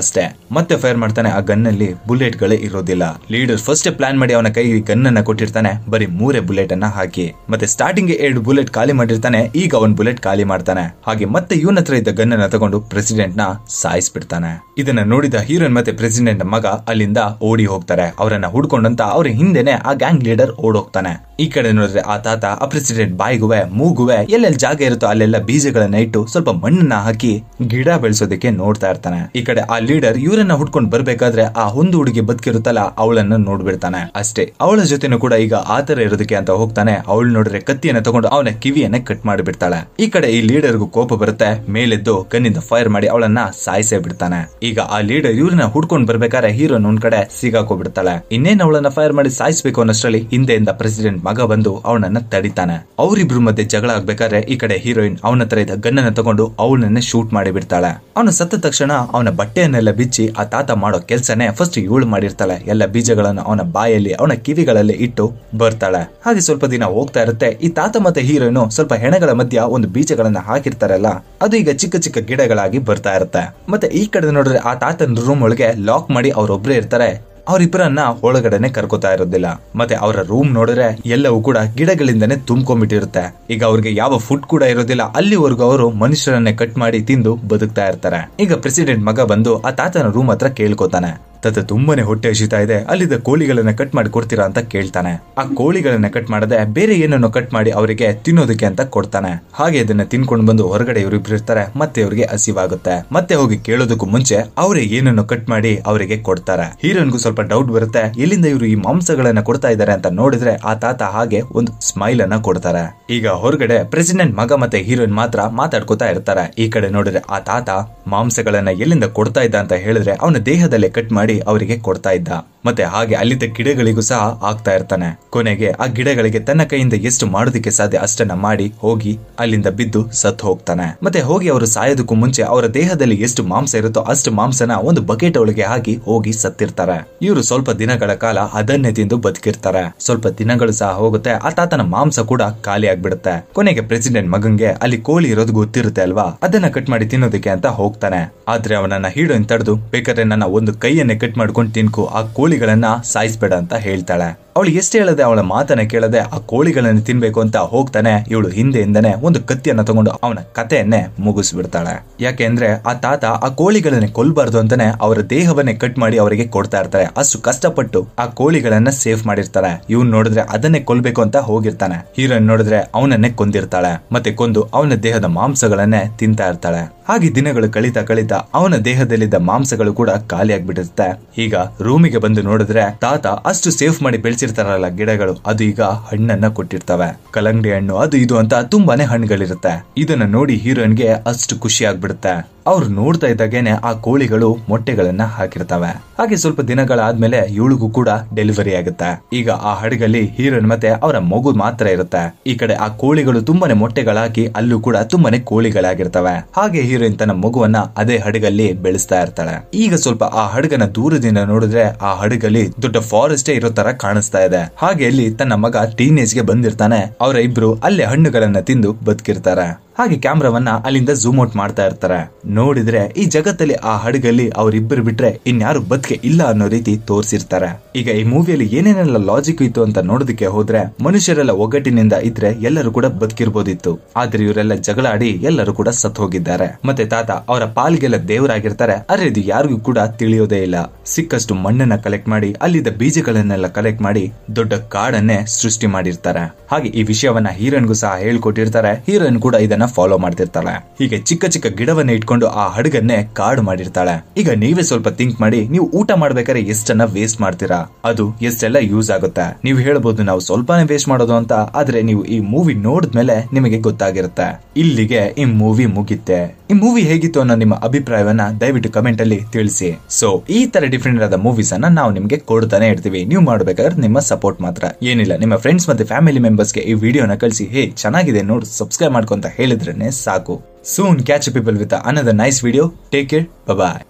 ಅಷ್ಟೇ. ಮತ್ತೆ ಫೈರ್ ಮಾಡ್ತಾನೆ. ಆ ಗನ್ ಅಲ್ಲಿ ಬುಲೆಟ್ ಗಳೇ ಇರೋದಿಲ್ಲ. ಲೀಡರ್ ಫಸ್ಟ್ ಪ್ಲಾನ್ ಮಾಡಿ ಅವನ ಕೈಗೆ ಗನ್ ಅನ್ನ ಕೊಟ್ಟಿರ್ತಾನೆ. ಬರೀ 3 ಬುಲೆಟ್ ಅನ್ನ ಹಾಕಿ. ಮತ್ತೆ ಸ್ಟಾರ್ಟಿಂಗ್ 2 ಬುಲೆಟ್ ಖಾಲಿ ಮಾಡಿರ್ತಾನೆ. ಈಗ 1 ಬುಲೆಟ್ ಖಾಲಿ ಮಾಡ್ತಾನೆ. ಹಾಗೆ ಮತ್ತೆ ಇವನ ಹತ್ರ ಇದ್ದ ಗನ್ ಅನ್ನ ತಗೊಂಡು ಪ್ರೆಸಿಡೆಂಟ್ ನ ಸಾಯಿಸ್ಬಿಡ್ತಾನೆ. ಇದನ್ನ ನೋಡಿದ ಹೀರೋಯಿನ್ ಮತ್ತೆ ಪ್ರೆಸಿಡೆಂಟ್ ಮಗ ಅಲ್ಲಿಂದ ಓಡಿ ಹೋಗ್ತಾರೆ. ಅವರನ್ನ ಹುಡ್ಕೊಂಡಂತ ಅವ್ರ ಹಿಂದೆನೆ ಆ ಗ್ಯಾಂಗ್ ಲೀಡರ್ ಓಡೋಗ್ತಾನೆ. ಈ ಕಡೆ ನೋಡಿದ್ರೆ ಆ ತಾತ ಆ ಪ್ರೆಸಿಡೆಂಟ್ ಬಾಯಿಗುವೆ ಮೂಗುವೆ ಎಲ್ಲೆಲ್ಲಿ ಜಾಗ ಇರುತ್ತೋ ಅಲ್ಲೆಲ್ಲ ಬೀಜಗಳನ್ನ ಇಟ್ಟು ಸ್ವಲ್ಪ ಮಣ್ಣನ್ನ ಹಾಕಿ ಗಿಡ ಬೆಳೆಸೋದಕ್ಕೆ ನೋಡ್ತಾ ಇರ್ತಾನೆ. ಈ ಕಡೆ ಆ ಲೀಡರ್ ಇವರನ್ನ ಹುಡ್ಕೊಂಡು ಬರ್ಬೇಕಾದ್ರೆ ಆ ಒಂದು ಹುಡುಗಿ ಬದುಕಿರುತ್ತಲ್ಲ ಅವಳನ್ನ ನೋಡ್ಬಿಡ್ತಾನೆ ಅಷ್ಟೇ. ಅವಳ ಜೊತೆನೂ ಕೂಡ ಈಗ ಆತರ ಇರೋದಕ್ಕೆ ಅಂತ ಹೋಗ್ತಾನೆ. ಅವಳು ನೋಡಿದ್ರೆ ಕತ್ತಿಯನ್ನ ತಗೊಂಡು ಅವನ ಕಿವಿಯನ್ನ ಕಟ್ ಮಾಡಿಬಿಡ್ತಾಳೆ. ಈ ಕಡೆ ಈ ಲೀಡರ್ಗೂ ಕೋಪ ಬರುತ್ತೆ. ಮೇಲೆದ್ದು ಗನ್ನಿಂದ ಫೈರ್ ಮಾಡಿ ಅವಳನ್ನ ಸಾಯಿಸೇ ಬಿಡ್ತಾನೆ. ಈಗ ಆ ಲೀಡರ್ ಇವ್ರನ್ನ ಹುಡ್ಕೊಂಡು ಬರ್ಬೇಕಾದ್ರೆ ಹೀರೋನ್ ಒಂದ್ ಕಡೆ ಸಿಗಾಕೋಬಿಡ್ತಾಳೆ. ಇನ್ನೇನ್ ಅವಳನ್ನ ಫೈರ್ ಮಾಡಿ ಸಾಯಿಸಬೇಕು ಅನ್ನೋಷ್ಟರಲ್ಲಿ ಹಿಂದೆಯಿಂದ ಪ್ರೆಸಿಡೆಂಟ್ ಮಗ ಬಂದು ಅವನನ್ನ ತಡಿತಾನೆ. ಅವರಿಬ್ರು ಮಧ್ಯೆ ಜಗಳ ಆಗ್ಬೇಕಾದ್ರೆ ಈ ಕಡೆ ಹೀರೋಯಿನ್ ಅವನ ಹತ್ರ ಇದ್ದ ಗನ್ನನ್ನ ತಗೊಂಡು ಅವನನ್ನೇ ಶೂಟ್ ಮಾಡಿ ಬಿಡ್ತಾಳೆ. ಅವನು ಸತ್ತ ತಕ್ಷಣ ಅವನ ಬಟ್ಟೆಯನ್ನೆಲ್ಲ ಬಿಚ್ಚಿ ಆ ತಾತ ಮಾಡೋ ಕೆಲ್ಸನೇ ಫಸ್ಟ್ ಇವಳು ಮಾಡಿರ್ತಾಳೆ. ಎಲ್ಲ ಬೀಜಗಳನ್ನು ಅವನ ಬಾಯಲ್ಲಿ ಅವನ ಕಿವಿಗಳಲ್ಲಿ ಇಟ್ಟು ಬರ್ತಾಳೆ. ಹಾಗೆ ಸ್ವಲ್ಪ ದಿನ ಹೋಗ್ತಾ ಇರುತ್ತೆ. ಈ ತಾತ ಮತ್ತೆ ಹೀರೋಯಿನ್ ಸ್ವಲ್ಪ ಹೆಣಗಳ ಮಧ್ಯ ಒಂದು ಬೀಜಗಳನ್ನ ಹಾಕಿರ್ತಾರಲ್ಲ ಅದು ಈಗ ಚಿಕ್ಕ ಚಿಕ್ಕ ಗಿಡಗಳಾಗಿ ಬರ್ತಾ ಇರುತ್ತೆ. ಮತ್ತೆ ಈ ಕಡೆ ನೋಡಿದ್ರೆ ಆ ತಾತನ ರೂಮ್ ಒಳಗೆ ಲಾಕ್ ಮಾಡಿ ಅವ್ರೊಬ್ರೇ ಇರ್ತಾರೆ. ಅವರಿಬ್ಬರನ್ನ ಒಳಗಡೆನೆ ಕರ್ಕೋತಾ ಇರೋದಿಲ್ಲ. ಮತ್ತೆ ಅವರ ರೂಮ್ ನೋಡಿದ್ರೆ ಎಲ್ಲವೂ ಕೂಡ ಗಿಡಗಳಿಂದನೇ ತುಂಬ್ಕೊಂಡ್ಬಿಟ್ಟಿರುತ್ತೆ. ಈಗ ಅವ್ರಿಗೆ ಯಾವ ಫುಡ್ ಕೂಡ ಇರೋದಿಲ್ಲ. ಅಲ್ಲಿವರೆಗೂ ಅವರು ಮನುಷ್ಯರನ್ನೇ ಕಟ್ ಮಾಡಿ ತಿಂದು ಬದುಕ್ತಾ ಇರ್ತಾರೆ. ಈಗ ಪ್ರೆಸಿಡೆಂಟ್ ಮಗ ಬಂದು ಆ ತಾತನ ರೂಮ್ ಹತ್ರ ಕೇಳ್ಕೊತಾನೆ. ತಾತ ತುಂಬಾನೇ ಹೊಟ್ಟೆ ಹಸಿತಾ ಇದೆ, ಅಲ್ಲಿದ್ದ ಕೋಳಿಗಳನ್ನ ಕಟ್ ಮಾಡಿ ಕೊಡ್ತೀರಾ ಅಂತ ಕೇಳ್ತಾನೆ. ಆ ಕೋಳಿಗಳನ್ನ ಕಟ್ ಮಾಡದೆ ಬೇರೆ ಏನನ್ನು ಕಟ್ ಮಾಡಿ ಅವರಿಗೆ ತಿನ್ನೋದಕ್ಕೆ ಅಂತ ಕೊಡ್ತಾನೆ. ಹಾಗೆ ಅದನ್ನ ತಿನ್ಕೊಂಡು ಬಂದು ಹೊರಗಡೆ ಇವರಿಬ್ರು ಇರ್ತಾರೆ. ಮತ್ತೆ ಇವರಿಗೆ ಹಸಿವಾಗುತ್ತೆ. ಮತ್ತೆ ಹೋಗಿ ಕೇಳೋದಕ್ಕೂ ಮುಂಚೆ ಅವರೇ ಏನನ್ನು ಕಟ್ ಮಾಡಿ ಅವರಿಗೆ ಕೊಡ್ತಾರೆ. ಹೀರೋನ್ಗೂ ಸ್ವಲ್ಪ ಡೌಟ್ ಬರುತ್ತೆ, ಎಲ್ಲಿಂದ ಇವರು ಈ ಮಾಂಸಗಳನ್ನ ಕೊಡ್ತಾ ಇದ್ದಾರೆ ಅಂತ ನೋಡಿದ್ರೆ ಆ ತಾತ ಹಾಗೆ ಒಂದು ಸ್ಮೈಲ್ ಅನ್ನ ಕೊಡ್ತಾರೆ. ಈಗ ಹೊರಗಡೆ ಪ್ರೆಸಿಡೆಂಟ್ ಮಗ ಮತ್ತೆ ಹೀರೋಯಿನ್ ಮಾತ್ರ ಮಾತಾಡ್ಕೋತಾ ಇರ್ತಾರೆ. ಈ ಕಡೆ ನೋಡಿದ್ರೆ ಆ ತಾತ ಮಾಂಸಗಳನ್ನ ಎಲ್ಲಿಂದ ಕೊಡ್ತಾ ಇದ್ದ ಅಂತ ಹೇಳಿದ್ರೆ ಅವನ ದೇಹದಲ್ಲೇ ಕಟ್ ಮಾಡಿ ಅವರಿಗೆ ಕೊಡ್ತಾ ಇದ್ದ. ಮತ್ತೆ ಹಾಗೆ ಅಲ್ಲಿದ್ದ ಗಿಡಗಳಿಗೂ ಸಹ ಆಗ್ತಾ ಇರ್ತಾನೆ. ಕೊನೆಗೆ ಆ ಗಿಡಗಳಿಗೆ ತನ್ನ ಕೈಯಿಂದ ಎಷ್ಟು ಮಾಡೋದಕ್ಕೆ ಸಾಧ್ಯ ಅಷ್ಟನ್ನ ಮಾಡಿ ಹೋಗಿ ಅಲ್ಲಿಂದ ಬಿದ್ದು ಸತ್ತು ಹೋಗ್ತಾನೆ. ಮತ್ತೆ ಹೋಗಿ ಅವರು ಸಾಯೋದಕ್ಕೂ ಮುಂಚೆ ಅವರ ದೇಹದಲ್ಲಿ ಎಷ್ಟು ಮಾಂಸ ಇರುತ್ತೋ ಅಷ್ಟು ಮಾಂಸನ ಒಂದು ಬಕೆಟ್ ಒಳಗೆ ಹಾಕಿ ಹೋಗಿ ಸತ್ತಿರ್ತಾರೆ. ಇವರು ಸ್ವಲ್ಪ ದಿನಗಳ ಕಾಲ ಅದನ್ನೇ ತಿಂದು ಬದುಕಿರ್ತಾರೆ. ಸ್ವಲ್ಪ ದಿನಗಳು ಸಹ ಹೋಗುತ್ತೆ. ಆ ತಾತನ ಮಾಂಸ ಕೂಡ ಖಾಲಿ ಆಗ್ಬಿಡುತ್ತೆ. ಕೊನೆಗೆ ಪ್ರೆಸಿಡೆಂಟ್ ಮಗಂಗೆ ಅಲ್ಲಿ ಕೋಳಿ ಇರೋದು ಗೊತ್ತಿರುತ್ತೆ ಅಲ್ವಾ, ಅದನ್ನ ಕಟ್ ಮಾಡಿ ತಿನ್ನೋದಕ್ಕೆ ಅಂತ ಹೋಗ್ತಾನೆ. ಆದ್ರೆ ಅವನನ್ನ ಹೀರೋಯಿನ್ ತಡೆದು ಬೇಕಾದ್ರೆ ನನ್ನ ಒಂದು ಕೈಯನ್ನೇ ಕಟ್ ಮಾಡ್ಕೊಂಡು ತಿನ್ಕು, ಆ ಕೋಳಿಗಳನ್ನ ಸಾಯಿಸ್ಬೇಡ ಅಂತ ಹೇಳ್ತಾಳೆ. ಅವಳು ಎಷ್ಟು ಹೇಳದೆ ಅವಳ ಮಾತನ್ನ ಕೇಳದೆ ಆ ಕೋಳಿಗಳನ್ನು ತಿನ್ಬೇಕು ಅಂತ ಹೋಗ್ತಾನೆ. ಇವಳು ಹಿಂದೆಯಿಂದನೇ ಒಂದು ಕತ್ತಿಯನ್ನ ತಗೊಂಡು ಅವನ ಕಥೆಯನ್ನೇ ಮುಗಿಸ್ಬಿಡ್ತಾಳೆ. ಯಾಕೆಂದ್ರೆ ಆ ತಾತ ಆ ಕೋಳಿಗಳನ್ನ ಕೊಲ್ಬಾರ್ದು ಅಂತಾನೆ ಅವರ ದೇಹವನ್ನೇ ಕಟ್ ಮಾಡಿ ಅವರಿಗೆ ಕೊಡ್ತಾ ಇರ್ತಾರೆ. ಅಷ್ಟು ಕಷ್ಟಪಟ್ಟು ಆ ಕೋಳಿಗಳನ್ನ ಸೇಫ್ ಮಾಡಿರ್ತಾರೆ. ಇವ್ನು ನೋಡಿದ್ರೆ ಅದನ್ನೇ ಕೊಲ್ಬೇಕು ಅಂತ ಹೋಗಿರ್ತಾನೆ. ಹೀರೋಯಿನ್ ನೋಡಿದ್ರೆ ಅವನನ್ನೇ ಕೊಂದಿರ್ತಾಳೆ. ಮತ್ತೆ ಕೊಂದು ಅವನ ದೇಹದ ಮಾಂಸಗಳನ್ನೇ ತಿಂತಾ ಇರ್ತಾಳೆ. ಹಾಗೆ ದಿನಗಳು ಕಳೀತಾ ಕಳೀತಾ ಅವನ ದೇಹದಲ್ಲಿದ್ದ ಮಾಂಸಗಳು ಕೂಡ ಖಾಲಿ ಆಗ್ಬಿಟ್ಟಿರುತ್ತೆ. ಈಗ ರೂಮಿಗೆ ಬಂದು ನೋಡಿದ್ರೆ ತಾತ ಅಷ್ಟು ಸೇಫ್ ಮಾಡಿ ಬೆಳೆಸಿರ್ತಾರಲ್ಲ ಗಿಡಗಳು, ಅದು ಈಗ ಹಣ್ಣನ್ನ ಕೊಟ್ಟಿರ್ತವೆ. ಕಲ್ಲಂಗಡಿ ಹಣ್ಣು ಅದು ಇದು ಅಂತ ತುಂಬಾನೇ ಹಣ್ಣುಗಳಿರುತ್ತೆ. ಇದನ್ನ ನೋಡಿ ಹೀರೋಯಿನ್ಗೆ ಅಷ್ಟು ಖುಷಿ ಆಗ್ಬಿಡುತ್ತೆ. ಅವ್ರು ನೋಡ್ತಾ ಇದ್ದಾಗೇನೆ ಆ ಕೋಳಿಗಳು ಮೊಟ್ಟೆಗಳನ್ನ ಹಾಕಿರ್ತವೆ. ಹಾಗೆ ಸ್ವಲ್ಪ ದಿನಗಳಾದ್ಮೇಲೆ ಇವಳಿಗೂ ಕೂಡ ಡೆಲಿವರಿ ಆಗುತ್ತೆ. ಈಗ ಆ ಹಡಗಲ್ಲಿ ಹೀರೋಯಿನ್ ಮತ್ತೆ ಅವರ ಮಗು ಮಾತ್ರ ಇರುತ್ತೆ. ಈ ಕಡೆ ಆ ಕೋಳಿಗಳು ತುಂಬಾನೇ ಮೊಟ್ಟೆಗಳಾಕಿ ಅಲ್ಲೂ ಕೂಡ ತುಂಬಾನೇ ಕೋಳಿಗಳಾಗಿರ್ತವೆ. ಹಾಗೆ ಹೀರೋಯಿನ್ ತನ್ನ ಮಗುವನ್ನ ಅದೇ ಹಡಗಲ್ಲಿ ಬೆಳೆಸ್ತಾ ಇರ್ತಾಳೆ. ಈಗ ಸ್ವಲ್ಪ ಆ ಹಡಗನ ದೂರದಿಂದ ನೋಡಿದ್ರೆ ಆ ಹಡಗಲ್ಲಿ ದೊಡ್ಡ ಫಾರೆಸ್ಟೇ ಇರೋ ತರ ಕಾಣಿಸ್ತಾ ಇದೆ. ಹಾಗೆ ಅಲ್ಲಿ ತನ್ನ ಮಗ ಟೀನೇಜ್ ಗೆ ಬಂದಿರ್ತಾನೆ. ಅವರ ಇಬ್ರು ಅಲ್ಲೇ ಹಣ್ಣುಗಳನ್ನ ತಿಂದು ಬದುಕಿರ್ತಾರೆ. ಹಾಗೆ ಕ್ಯಾಮ್ರಾವನ್ನ ಅಲ್ಲಿಂದ ಝೂಮ್ ಔಟ್ ಮಾಡ್ತಾ ಇರ್ತಾರೆ. ನೋಡಿದ್ರೆ ಈ ಜಗತ್ತಲ್ಲಿ ಆ ಹಡಗಲ್ಲಿ ಅವರಿಬ್ಬರು ಬಿಟ್ರೆ ಇನ್ಯಾರು ಬದುಕೆ ಇಲ್ಲ ಅನ್ನೋ ರೀತಿ ತೋರಿಸಿರ್ತಾರೆ. ಈಗ ಈ ಮೂವಿಯಲ್ಲಿ ಏನೇನೆಲ್ಲ ಲಾಜಿಕ್ ಇತ್ತು ಅಂತ ನೋಡೋದಕ್ಕೆ ಹೋದ್ರೆ ಮನುಷ್ಯರೆಲ್ಲ ಒಗ್ಗಟ್ಟಿನಿಂದ ಇದ್ರೆ ಎಲ್ಲರೂ ಕೂಡ ಬದುಕಿರ್ಬೋದಿತ್ತು. ಆದ್ರೆ ಇವರೆಲ್ಲ ಜಗಳ ಆಡಿ ಎಲ್ಲರೂ ಕೂಡ ಸತ್ತು ಹೋಗಿದ್ದಾರೆ. ಮತ್ತೆ ತಾತ ಅವರ ಪಾಲ್ಗೆಲ್ಲ ದೇವರಾಗಿರ್ತಾರೆ. ಆದ್ರೆ ಇದು ಯಾರಿಗೂ ಕೂಡ ತಿಳಿಯೋದೇ ಇಲ್ಲ. ಸಿಕ್ಕಷ್ಟು ಮಣ್ಣನ್ನ ಕಲೆಕ್ಟ್ ಮಾಡಿ ಅಲ್ಲಿದ್ದ ಬೀಜಗಳನ್ನೆಲ್ಲ ಕಲೆಕ್ಟ್ ಮಾಡಿ ದೊಡ್ಡ ಕಾಡನ್ನೇ ಸೃಷ್ಟಿ ಮಾಡಿರ್ತಾರೆ. ಹಾಗೆ ಈ ವಿಷಯವನ್ನ ಹೀರೋಯಿನ್ಗೂ ಸಹ ಹೇಳ್ಕೊಟ್ಟಿರ್ತಾರೆ. ಹೀರೋಯಿನ್ ಕೂಡ ಇದನ್ನ ಫಾಲೋ ಮಾಡ್ತಿರ್ತಾಳೆ. ಹೀಗೆ ಚಿಕ್ಕ ಚಿಕ್ಕ ಗಿಡವನ್ನ ಇಟ್ಕೊಂಡು ಆ ಹಡಗನ್ನೇ ಕಾಡು ಮಾಡಿರ್ತಾಳೆ. ಈಗ ನೀವೇ ಸ್ವಲ್ಪ ಥಿಂಕ್ ಮಾಡಿ, ನೀವು ಊಟ ಮಾಡ್ಬೇಕಾದ್ರೆ ಎಷ್ಟನ್ನ ವೇಸ್ಟ್ ಮಾಡ್ತೀರಾ, ಅದು ಎಷ್ಟೆಲ್ಲ ಯೂಸ್ ಆಗುತ್ತೆ. ನೀವು ಹೇಳ್ಬೋದು ನಾವು ಸ್ವಲ್ಪನೇ ವೇಸ್ಟ್ ಮಾಡೋದು ಅಂತ, ಆದ್ರೆ ನೀವು ಈ ಮೂವಿ ನೋಡಿದ್ಮೇಲೆ ನಿಮಗೆ ಗೊತ್ತಾಗಿರುತ್ತೆ. ಇಲ್ಲಿಗೆ ಈ ಮೂವಿ ಮುಗಿತ್ತೆ. ಈ ಮೂವಿ ಹೇಗಿತ್ತು ಅನ್ನೋ ನಿಮ್ಮ ಅಭಿಪ್ರಾಯವನ್ನ ದಯವಿಟ್ಟು ಕಮೆಂಟ್ ಅಲ್ಲಿ ತಿಳಿಸಿ. ಸೊ ಈ ತರ ಡಿಫ್ರೆಂಟ್ ಆದ ಮೂವೀಸ್ ಅನ್ನ ನಾವು ನಿಮ್ಗೆ ಕೊಡ್ತಾನೆ ಇರ್ತೀವಿ. ನೀವು ಮಾಡ್ಬೇಕಾದ್ರೆ ನಿಮ್ಮ ಸಪೋರ್ಟ್ ಮಾತ್ರ, ಏನಿಲ್ಲ ನಿಮ್ಮ ಫ್ರೆಂಡ್ಸ್ ಮತ್ತೆ ಫ್ಯಾಮಿಲಿ ಮೆಂಬರ್ಸ್ಗೆ ಈ ವಿಡಿಯೋನ ಕಳಿಸಿ, ಹೇ ಚೆನ್ನಾಗಿದೆ ನೋಡು ಸಬ್ಸ್ಕ್ರೈಬ್ ಮಾಡ್ಕೊಂತ ಹೇಳಿದ್ರೇನೆ ಸಾಕು. Soon catch you people with another nice video. Take care. Bye bye.